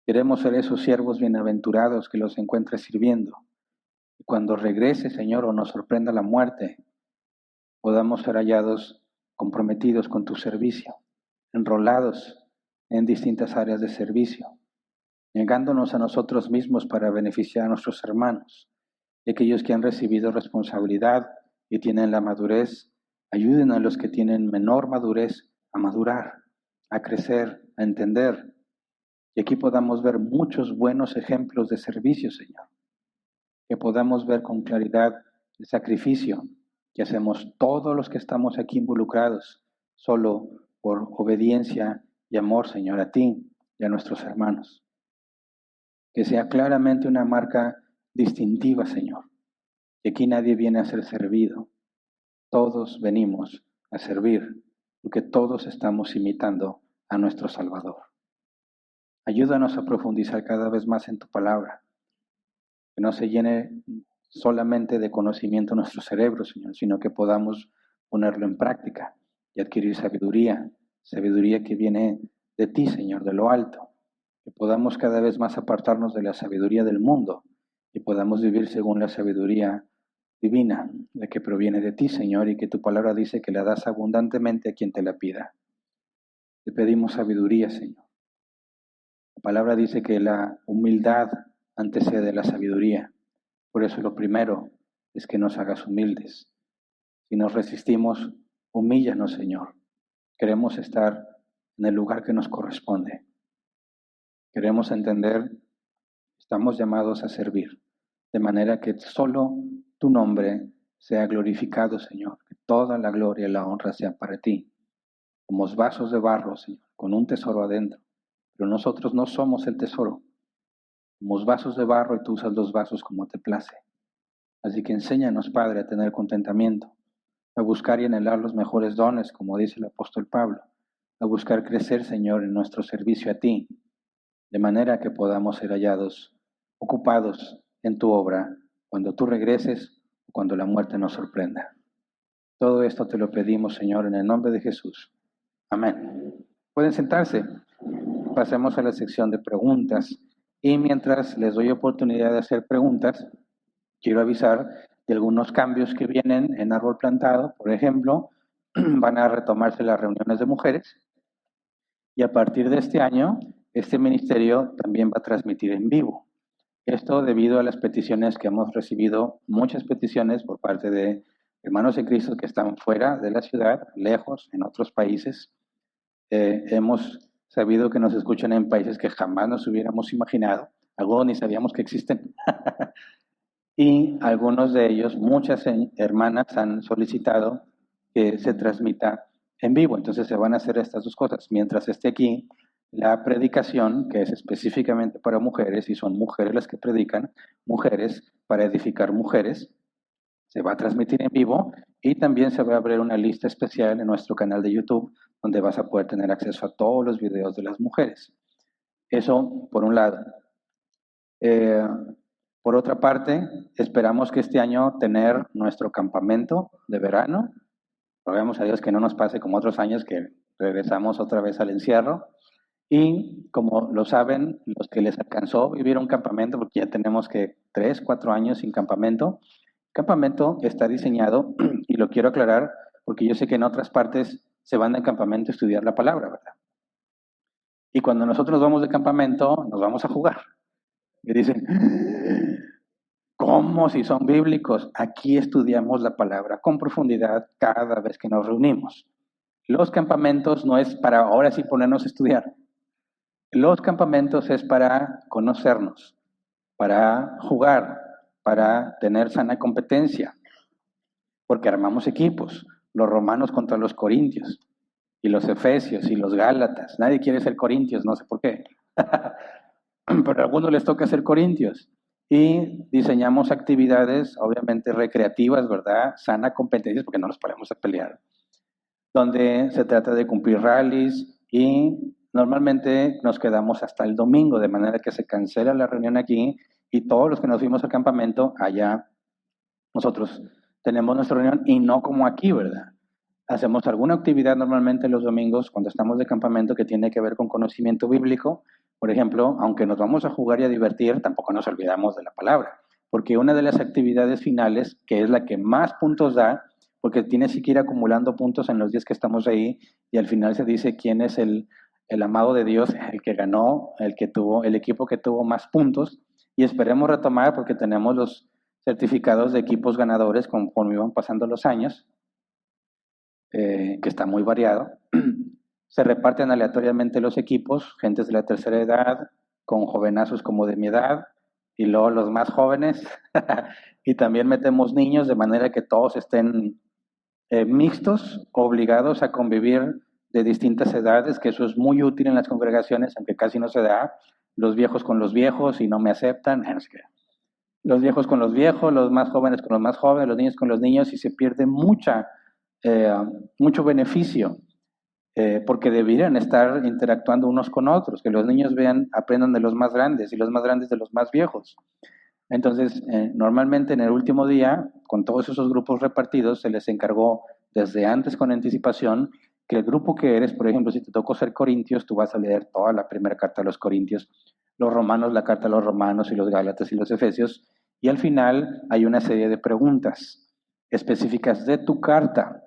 Queremos ser esos siervos bienaventurados que los encuentres sirviendo. Y cuando regrese, Señor, o nos sorprenda la muerte, podamos ser hallados comprometidos con tu servicio, enrolados en distintas áreas de servicio, negándonos a nosotros mismos para beneficiar a nuestros hermanos. Y aquellos que han recibido responsabilidad y tienen la madurez, ayuden a los que tienen menor madurez a madurar, a crecer, a entender. Y aquí podamos ver muchos buenos ejemplos de servicio, Señor. Que podamos ver con claridad el sacrificio que hacemos todos los que estamos aquí involucrados, solo por obediencia y amor, Señor, a ti y a nuestros hermanos. Que sea claramente una marca distintiva, Señor. Que aquí nadie viene a ser servido. Todos venimos a servir, porque todos estamos imitando a nuestro Salvador. Ayúdanos a profundizar cada vez más en tu palabra. Que no se llene solamente de conocimiento nuestro cerebro, Señor, sino que podamos ponerlo en práctica y adquirir sabiduría, sabiduría que viene de ti, Señor, de lo alto. Que podamos cada vez más apartarnos de la sabiduría del mundo y podamos vivir según la sabiduría divina, la que proviene de ti, Señor, y que tu palabra dice que la das abundantemente a quien te la pida. Te pedimos sabiduría, Señor. La palabra dice que la humildad antecede la sabiduría. Por eso lo primero es que nos hagas humildes. Si nos resistimos, humíllanos, Señor. Queremos estar en el lugar que nos corresponde. Queremos entender, estamos llamados a servir, de manera que solo tu nombre sea glorificado, Señor. Que toda la gloria y la honra sea para ti. Somos vasos de barro, Señor, con un tesoro adentro. Pero nosotros no somos el tesoro. Somos vasos de barro y tú usas los vasos como te place. Así que enséñanos, Padre, a tener contentamiento, a buscar y anhelar los mejores dones, como dice el apóstol Pablo, a buscar crecer, Señor, en nuestro servicio a ti, de manera que podamos ser hallados, ocupados en tu obra, cuando tú regreses o cuando la muerte nos sorprenda. Todo esto te lo pedimos, Señor, en el nombre de Jesús. Amén. Pueden sentarse. Pasemos a la sección de preguntas. Y mientras les doy oportunidad de hacer preguntas, quiero avisar de algunos cambios que vienen en Árbol Plantado. Por ejemplo, van a retomarse las reuniones de mujeres y a partir de este año, este ministerio también va a transmitir en vivo. Esto debido a las peticiones que hemos recibido, muchas peticiones por parte de hermanos en Cristo que están fuera de la ciudad, lejos, en otros países. Hemos sabido que nos escuchan en países que jamás nos hubiéramos imaginado, algunos ni sabíamos que existen. Y algunos de ellos, muchas hermanas han solicitado que se transmita en vivo. Entonces se van a hacer estas dos cosas. Mientras esté aquí la predicación, que es específicamente para mujeres, y son mujeres las que predican, mujeres para edificar mujeres, se va a transmitir en vivo y también se va a abrir una lista especial en nuestro canal de YouTube donde vas a poder tener acceso a todos los videos de las mujeres. Eso por un lado. Por otra parte, esperamos que este año tener nuestro campamento de verano. Rogamos a Dios que no nos pase como otros años que regresamos otra vez al encierro. Y como lo saben, los que les alcanzó vivir un campamento, porque ya tenemos que 3, 4 años sin campamento, el campamento está diseñado, y lo quiero aclarar, porque yo sé que en otras partes se van de campamento a estudiar la palabra, ¿verdad? Y cuando nosotros nos vamos de campamento, nos vamos a jugar. Y dicen, ¿cómo si son bíblicos? Aquí estudiamos la palabra con profundidad cada vez que nos reunimos. Los campamentos no es para ahora sí ponernos a estudiar. Los campamentos es para conocernos, para jugar, para tener sana competencia, porque armamos equipos, los romanos contra los corintios, y los efesios y los gálatas. Nadie quiere ser corintios, no sé por qué. Pero a algunos les toca ser corintios. Y diseñamos actividades, obviamente recreativas, ¿verdad? Sana competencias, porque no nos ponemos a pelear. Donde se trata de cumplir rallies y Normalmente nos quedamos hasta el domingo, de manera que se cancela la reunión aquí y todos los que nos fuimos al campamento, allá nosotros tenemos nuestra reunión y no como aquí, ¿verdad? Hacemos alguna actividad normalmente los domingos cuando estamos de campamento que tiene que ver con conocimiento bíblico. Por ejemplo, aunque nos vamos a jugar y a divertir, tampoco nos olvidamos de la palabra, porque una de las actividades finales, que es la que más puntos da, porque tienes que ir acumulando puntos en los días que estamos ahí, y al final se dice quién es el amado de Dios, el que ganó, el que tuvo, el equipo que tuvo más puntos, y esperemos retomar porque tenemos los certificados de equipos ganadores conforme iban pasando los años, que está muy variado. Se reparten aleatoriamente los equipos, gentes de la tercera edad, con jovenazos como de mi edad, y luego los más jóvenes, y también metemos niños de manera que todos estén mixtos, obligados a convivir de distintas edades, que eso es muy útil en las congregaciones, aunque casi no se da, los viejos con los viejos y no me aceptan, los viejos con los viejos, los más jóvenes con los más jóvenes, los niños con los niños, y se pierde mucho beneficio, porque deberían estar interactuando unos con otros, que los niños vean, aprendan de los más grandes y los más grandes de los más viejos. Entonces, normalmente en el último día, con todos esos grupos repartidos, se les encargó desde antes con anticipación que el grupo que eres, por ejemplo, si te tocó ser Corintios, tú vas a leer toda la primera carta a los Corintios, los Romanos, la carta a los Romanos y los Gálatas y los Efesios, y al final hay una serie de preguntas específicas de tu carta,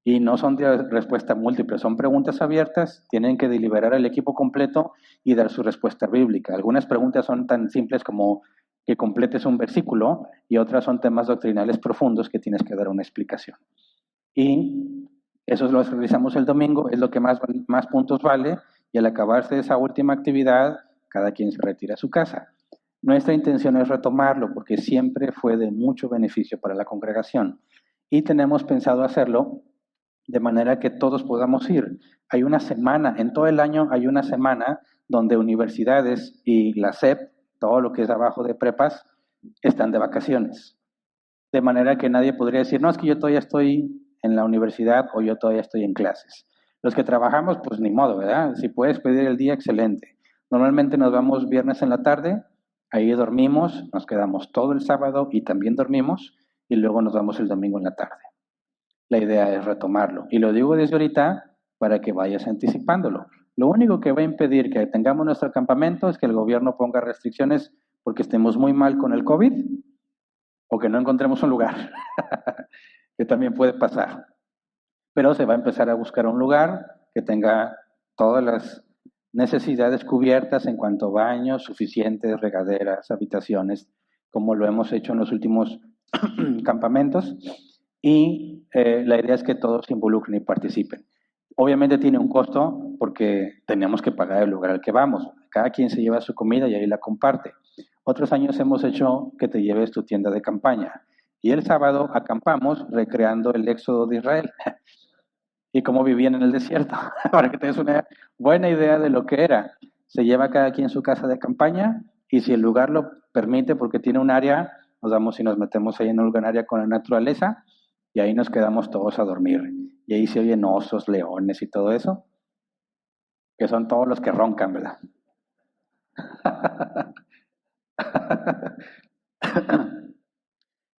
y no son de respuesta múltiple, son preguntas abiertas, tienen que deliberar el equipo completo y dar su respuesta bíblica. Algunas preguntas son tan simples como que completes un versículo y otras son temas doctrinales profundos que tienes que dar una explicación. Y eso lo realizamos el domingo, es lo que más puntos vale, y al acabarse esa última actividad, cada quien se retira a su casa. Nuestra intención es retomarlo porque siempre fue de mucho beneficio para la congregación y tenemos pensado hacerlo de manera que todos podamos ir. Hay una semana, en todo el año hay una semana donde universidades y la SEP, todo lo que es abajo de prepas, están de vacaciones. De manera que nadie podría decir, no, es que yo todavía estoy en la universidad o yo todavía estoy en clases. Los que trabajamos, pues ni modo, ¿verdad? Si puedes pedir el día, excelente. Normalmente nos vamos viernes en la tarde, ahí dormimos, nos quedamos todo el sábado y también dormimos, y luego nos vamos el domingo en la tarde. La idea es retomarlo. Y lo digo desde ahorita para que vayas anticipándolo. Lo único que va a impedir que tengamos nuestro campamento es que el gobierno ponga restricciones porque estemos muy mal con el COVID o que no encontremos un lugar, que también puede pasar. Pero se va a empezar a buscar un lugar que tenga todas las necesidades cubiertas en cuanto a baños suficientes, regaderas, habitaciones, como lo hemos hecho en los últimos campamentos. Y la idea es que todos se involucren y participen. Obviamente tiene un costo porque tenemos que pagar el lugar al que vamos. Cada quien se lleva su comida y ahí la comparte. Otros años hemos hecho que te lleves tu tienda de campaña. Y el sábado acampamos recreando el éxodo de Israel y cómo vivían en el desierto, para que tengas una buena idea de lo que era. Se lleva cada quien su casa de campaña y si el lugar lo permite, porque tiene un área, nos vamos y nos metemos ahí en un área con la naturaleza y ahí nos quedamos todos a dormir. Y ahí se oyen osos, leones y todo eso, que son todos los que roncan, ¿verdad?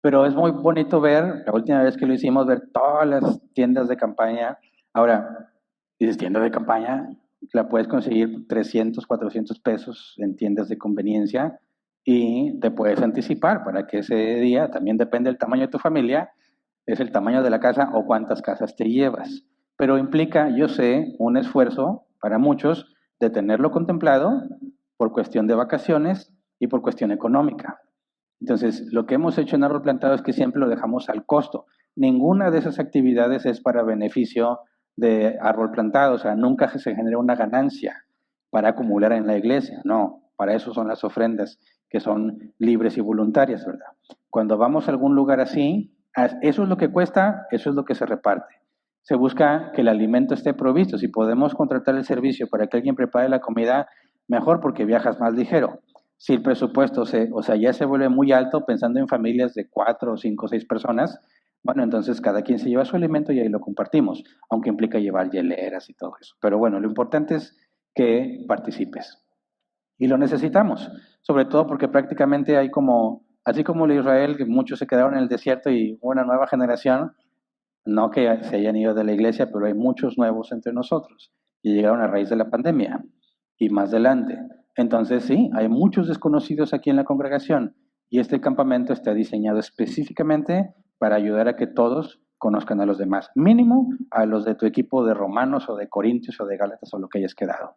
Pero es muy bonito ver, la última vez que lo hicimos, ver todas las tiendas de campaña. Ahora, dices, tienda de campaña, la puedes conseguir 300, 400 pesos en tiendas de conveniencia y te puedes anticipar para que ese día, también depende del tamaño de tu familia, es el tamaño de la casa o cuántas casas te llevas. Pero implica, yo sé, un esfuerzo para muchos de tenerlo contemplado por cuestión de vacaciones y por cuestión económica. Entonces, lo que hemos hecho en Árbol Plantado es que siempre lo dejamos al costo. Ninguna de esas actividades es para beneficio de Árbol Plantado, o sea, nunca se genera una ganancia para acumular en la iglesia, no, para eso son las ofrendas que son libres y voluntarias, ¿verdad? Cuando vamos a algún lugar así, eso es lo que cuesta, eso es lo que se reparte. Se busca que el alimento esté provisto, si podemos contratar el servicio para que alguien prepare la comida, mejor porque viajas más ligero. Si el presupuesto ya se vuelve muy alto, pensando en familias de 4, 5, 6 personas, bueno, entonces cada quien se lleva su alimento y ahí lo compartimos, aunque implica llevar hieleras y todo eso. Pero bueno, lo importante es que participes. Y lo necesitamos, sobre todo porque prácticamente hay como, así como en Israel, que muchos se quedaron en el desierto y una nueva generación, no que se hayan ido de la iglesia, pero hay muchos nuevos entre nosotros y llegaron a raíz de la pandemia y más adelante. Entonces sí, hay muchos desconocidos aquí en la congregación y este campamento está diseñado específicamente para ayudar a que todos conozcan a los demás, mínimo a los de tu equipo de Romanos o de Corintios o de Gálatas o lo que hayas quedado.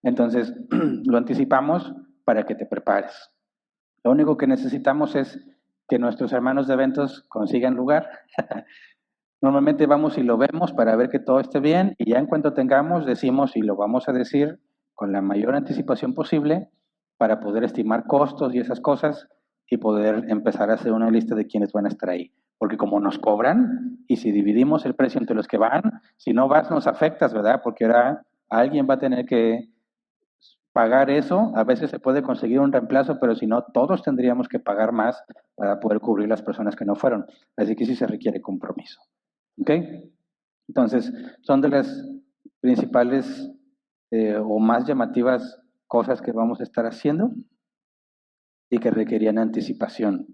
Entonces, lo anticipamos para que te prepares. Lo único que necesitamos es que nuestros hermanos de eventos consigan lugar. Normalmente vamos y lo vemos para ver que todo esté bien y ya en cuanto tengamos decimos y lo vamos a decir con la mayor anticipación posible para poder estimar costos y esas cosas y poder empezar a hacer una lista de quienes van a estar ahí. Porque como nos cobran y si dividimos el precio entre los que van, si no vas nos afectas, ¿verdad? Porque ahora alguien va a tener que pagar eso, a veces se puede conseguir un reemplazo, pero si no, todos tendríamos que pagar más para poder cubrir las personas que no fueron. Así que sí se requiere compromiso. ¿Ok? Entonces, son de las principales o más llamativas cosas que vamos a estar haciendo y que requerían anticipación.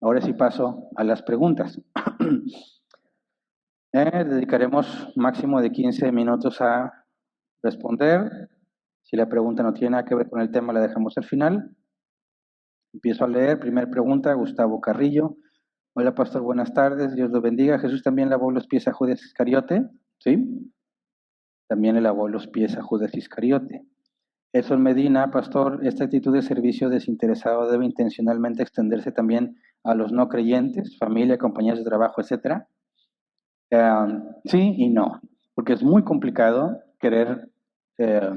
Ahora sí paso a las preguntas. Dedicaremos máximo de 15 minutos a responder. Si la pregunta no tiene nada que ver con el tema, la dejamos al final. Empiezo a leer. Primera pregunta, Gustavo Carrillo. Hola, pastor, buenas tardes. Dios lo bendiga. Jesús también lavó los pies a Judas Iscariote. ¿Sí? También le lavó los pies a Judas Iscariote. Edson Medina, pastor, esta actitud de servicio desinteresado debe intencionalmente extenderse también a los no creyentes, familia, compañeros de trabajo, etcétera. Sí y no, porque es muy complicado eh,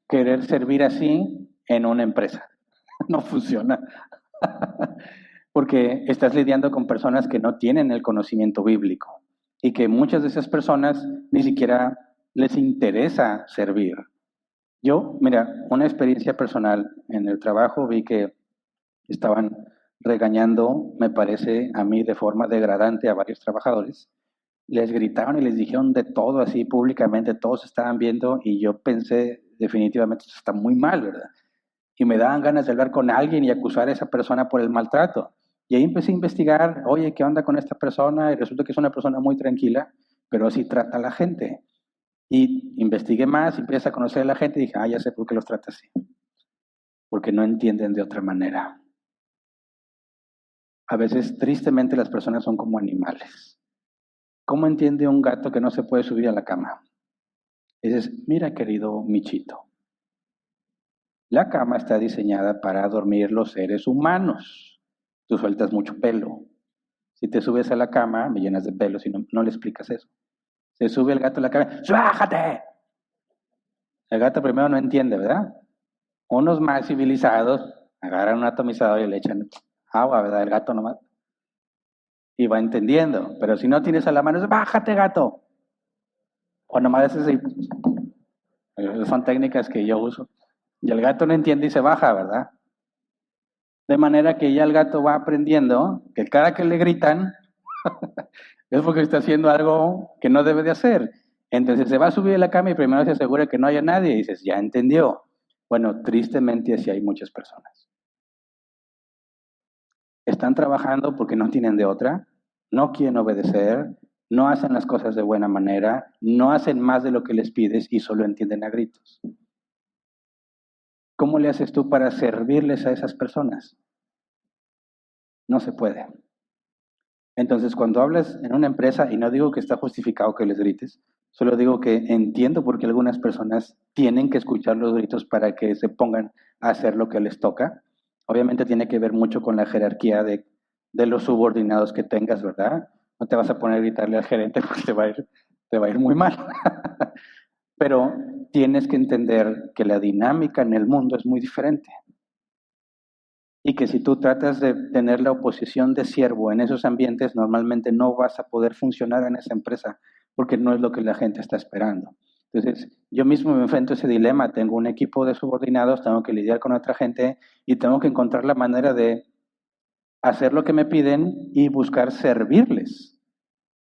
querer servir así en una empresa. No funciona. Porque estás lidiando con personas que no tienen el conocimiento bíblico y que muchas de esas personas ni siquiera les interesa servir. Yo, mira, una experiencia personal en el trabajo, vi que estaban regañando, me parece a mí, de forma degradante a varios trabajadores. Les gritaron y les dijeron de todo así públicamente, todos estaban viendo y yo pensé, definitivamente, esto está muy mal, ¿verdad? Y me daban ganas de hablar con alguien y acusar a esa persona por el maltrato. Y ahí empecé a investigar, oye, ¿qué onda con esta persona? Y resulta que es una persona muy tranquila, pero así trata a la gente. Y investigué más, empecé a conocer a la gente y dije, ya sé por qué los trata así. Porque no entienden de otra manera. A veces, tristemente, las personas son como animales. ¿Cómo entiende un gato que no se puede subir a la cama? Y dices, mira, querido Michito, la cama está diseñada para dormir los seres humanos. Tú sueltas mucho pelo. Si te subes a la cama, me llenas de pelo si no le explicas eso. Se sube el gato a la cama, ¡bájate! El gato primero no entiende, ¿verdad? Unos más civilizados agarran un atomizador y le echan agua, ¿verdad? El gato nomás. Y va entendiendo. Pero si no tienes a la mano, es ¡bájate, gato! O nomás es así. Son técnicas que yo uso. Y el gato no entiende y se baja, ¿verdad? De manera que ya el gato va aprendiendo que cada que le gritan es porque está haciendo algo que no debe de hacer. Entonces se va a subir a la cama y primero se asegura que no haya nadie y dices, ya entendió. Bueno, tristemente así hay muchas personas. Están trabajando porque no tienen de otra, no quieren obedecer, no hacen las cosas de buena manera, no hacen más de lo que les pides y solo entienden a gritos. ¿Cómo le haces tú para servirles a esas personas? No se puede. Entonces, cuando hablas en una empresa, y no digo que está justificado que les grites, solo digo que entiendo por qué algunas personas tienen que escuchar los gritos para que se pongan a hacer lo que les toca. Obviamente tiene que ver mucho con la jerarquía de los subordinados que tengas, ¿verdad? No te vas a poner a gritarle al gerente porque te va a ir muy mal. Pero tienes que entender que la dinámica en el mundo es muy diferente. Y que si tú tratas de tener la oposición de siervo en esos ambientes, normalmente no vas a poder funcionar en esa empresa, porque no es lo que la gente está esperando. Entonces, yo mismo me enfrento a ese dilema. Tengo un equipo de subordinados, tengo que lidiar con otra gente y tengo que encontrar la manera de hacer lo que me piden y buscar servirles.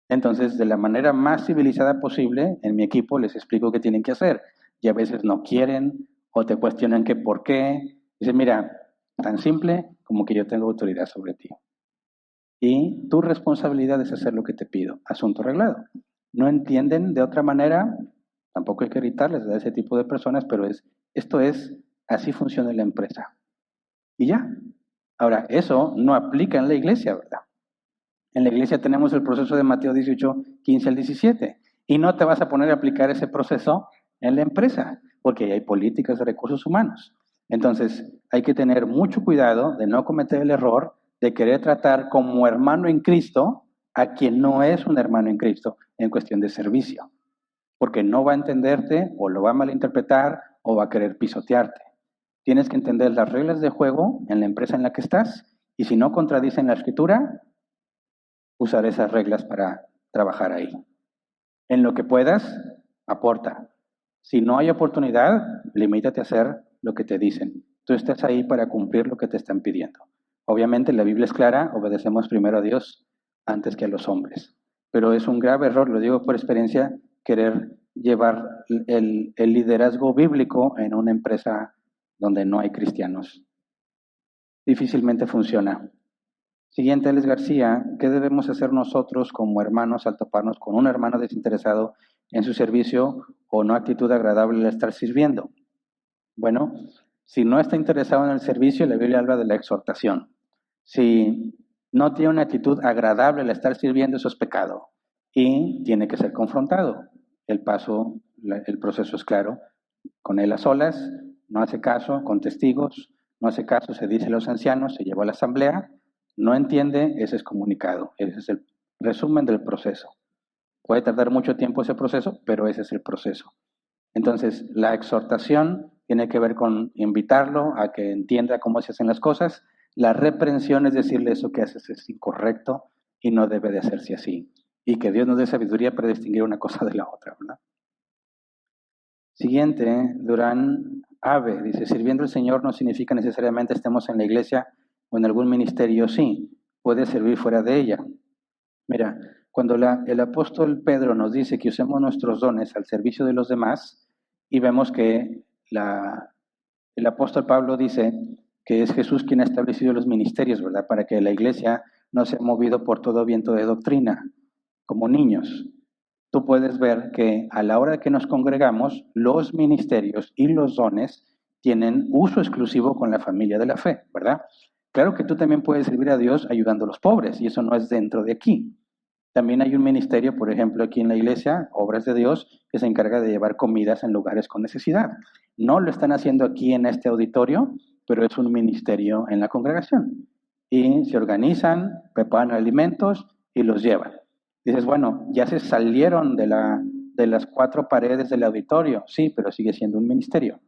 Entonces, de la manera más civilizada posible, en mi equipo les explico qué tienen que hacer. y a veces no quieren o te cuestionan que por qué. Dice, mira, tan simple como que yo tengo autoridad sobre ti. Y tu responsabilidad es hacer lo que te pido. Asunto arreglado. No entienden de otra manera, tampoco hay que gritarles a ese tipo de personas, pero esto es, así funciona la empresa. Y ya. Ahora, eso no aplica en la iglesia, ¿verdad? En la iglesia tenemos el proceso de Mateo 18, 15 al 17. Y no te vas a poner a aplicar ese proceso en la empresa, porque hay políticas de recursos humanos. Entonces, hay que tener mucho cuidado de no cometer el error de querer tratar como hermano en Cristo a quien no es un hermano en Cristo en cuestión de servicio, porque no va a entenderte o lo va a malinterpretar o va a querer pisotearte. Tienes que entender las reglas de juego en la empresa en la que estás y si no contradicen la escritura, usar esas reglas para trabajar ahí. En lo que puedas, aporta. Si no hay oportunidad, limítate a hacer lo que te dicen. Tú estás ahí para cumplir lo que te están pidiendo. Obviamente la Biblia es clara, obedecemos primero a Dios antes que a los hombres. Pero es un grave error, lo digo por experiencia, querer llevar el liderazgo bíblico en una empresa donde no hay cristianos. Difícilmente funciona. Siguiente, Alex García, ¿qué debemos hacer nosotros como hermanos al toparnos con un hermano desinteresado en su servicio o no actitud agradable al estar sirviendo? Bueno, si no está interesado en el servicio, la Biblia habla de la exhortación. Si no tiene una actitud agradable al estar sirviendo, eso es pecado y tiene que ser confrontado. El proceso es claro. Con él a solas, no hace caso, con testigos, no hace caso, se dice a los ancianos, se lleva a la asamblea, no entiende, ese es comunicado. Ese es el resumen del proceso. Puede tardar mucho tiempo ese proceso, pero ese es el proceso. Entonces, la exhortación tiene que ver con invitarlo a que entienda cómo se hacen las cosas. La reprensión es decirle eso que haces es incorrecto y no debe de hacerse así. Y que Dios nos dé sabiduría para distinguir una cosa de la otra, ¿verdad? Siguiente, Durán Ave, dice, sirviendo al Señor no significa necesariamente estemos en la iglesia o en algún ministerio, sí, puede servir fuera de ella. Mira, cuando el apóstol Pedro nos dice que usemos nuestros dones al servicio de los demás, y vemos que el apóstol Pablo dice que es Jesús quien ha establecido los ministerios, ¿verdad? Para que la iglesia no sea movido por todo viento de doctrina, como niños. Tú puedes ver que a la hora que nos congregamos, los ministerios y los dones tienen uso exclusivo con la familia de la fe, ¿verdad? Claro que tú también puedes servir a Dios ayudando a los pobres, y eso no es dentro de aquí. También hay un ministerio, por ejemplo, aquí en la iglesia, Obras de Dios, que se encarga de llevar comidas en lugares con necesidad. No lo están haciendo aquí en este auditorio, pero es un ministerio en la congregación. Y se organizan, preparan alimentos y los llevan. Dices, bueno, ya se salieron de las cuatro paredes del auditorio. Sí, pero sigue siendo un ministerio.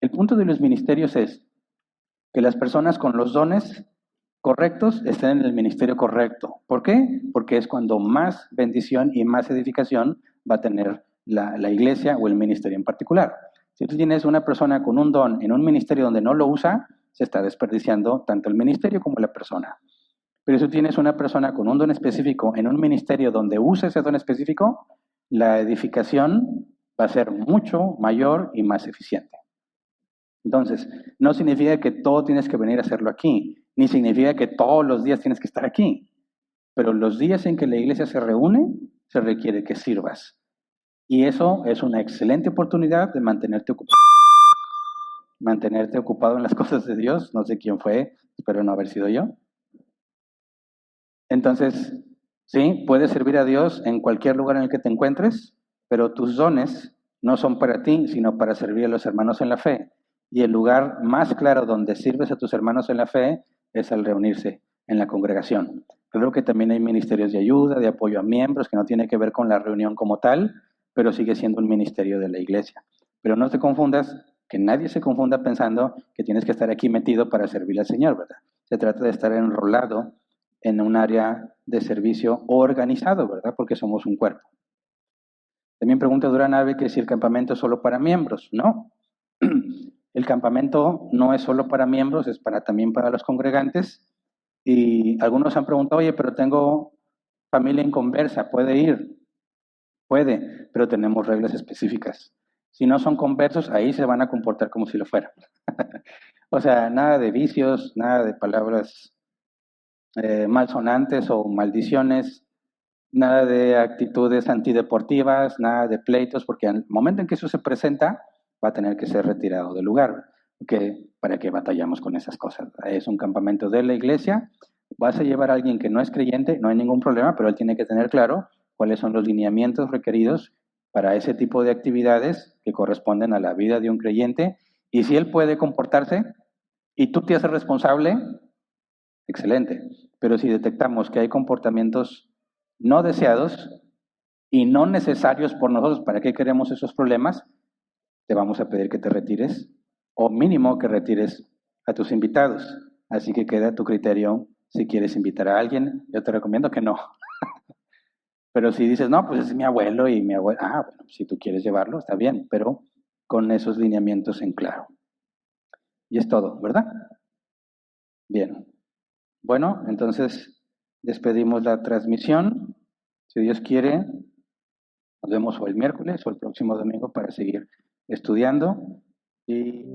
El punto de los ministerios es que las personas con los dones correctos estén en el ministerio correcto. ¿Por qué? Porque es cuando más bendición y más edificación va a tener la iglesia o el ministerio en particular. Si tú tienes una persona con un don en un ministerio donde no lo usa, se está desperdiciando tanto el ministerio como la persona. Pero si tú tienes una persona con un don específico en un ministerio donde usa ese don específico, la edificación va a ser mucho mayor y más eficiente. Entonces, no significa que todo tienes que venir a hacerlo aquí, ni significa que todos los días tienes que estar aquí. Pero los días en que la iglesia se reúne, se requiere que sirvas. Y eso es una excelente oportunidad de mantenerte ocupado en las cosas de Dios. No sé quién fue, espero no haber sido yo. Entonces, sí, puedes servir a Dios en cualquier lugar en el que te encuentres, pero tus dones no son para ti, sino para servir a los hermanos en la fe. Y el lugar más claro donde sirves a tus hermanos en la fe es al reunirse en la congregación. Creo que también hay ministerios de ayuda, de apoyo a miembros, que no tiene que ver con la reunión como tal, pero sigue siendo un ministerio de la iglesia. Pero no te confundas, que nadie se confunda pensando que tienes que estar aquí metido para servir al Señor, ¿verdad? Se trata de estar enrolado en un área de servicio organizado, ¿verdad? Porque somos un cuerpo. También pregunta Durán Ave que si el campamento es solo para miembros. No. El campamento no es solo para miembros, es también para los congregantes. Y algunos han preguntado, oye, pero tengo familia inconversa, ¿puede ir? Puede, pero tenemos reglas específicas. Si no son conversos, ahí se van a comportar como si lo fueran. O sea, nada de vicios, nada de palabras malsonantes o maldiciones, nada de actitudes antideportivas, nada de pleitos, porque al momento en que eso se presenta, va a tener que ser retirado del lugar. ¿Para qué batallamos con esas cosas? Es un campamento de la iglesia, vas a llevar a alguien que no es creyente, no hay ningún problema, pero él tiene que tener claro cuáles son los lineamientos requeridos para ese tipo de actividades que corresponden a la vida de un creyente, y si él puede comportarse y tú te haces responsable, excelente. Pero si detectamos que hay comportamientos no deseados y no necesarios por nosotros, ¿para qué queremos esos problemas? Te vamos a pedir que te retires o mínimo que retires a tus invitados. Así que queda a tu criterio si quieres invitar a alguien. Yo te recomiendo que no. Pero si dices, no, pues es mi abuelo y mi abuela, bueno, si tú quieres llevarlo, está bien, pero con esos lineamientos en claro. Y es todo, ¿verdad? Bien. Bueno, entonces despedimos la transmisión. Si Dios quiere, nos vemos o el miércoles o el próximo domingo para seguir estudiando. Y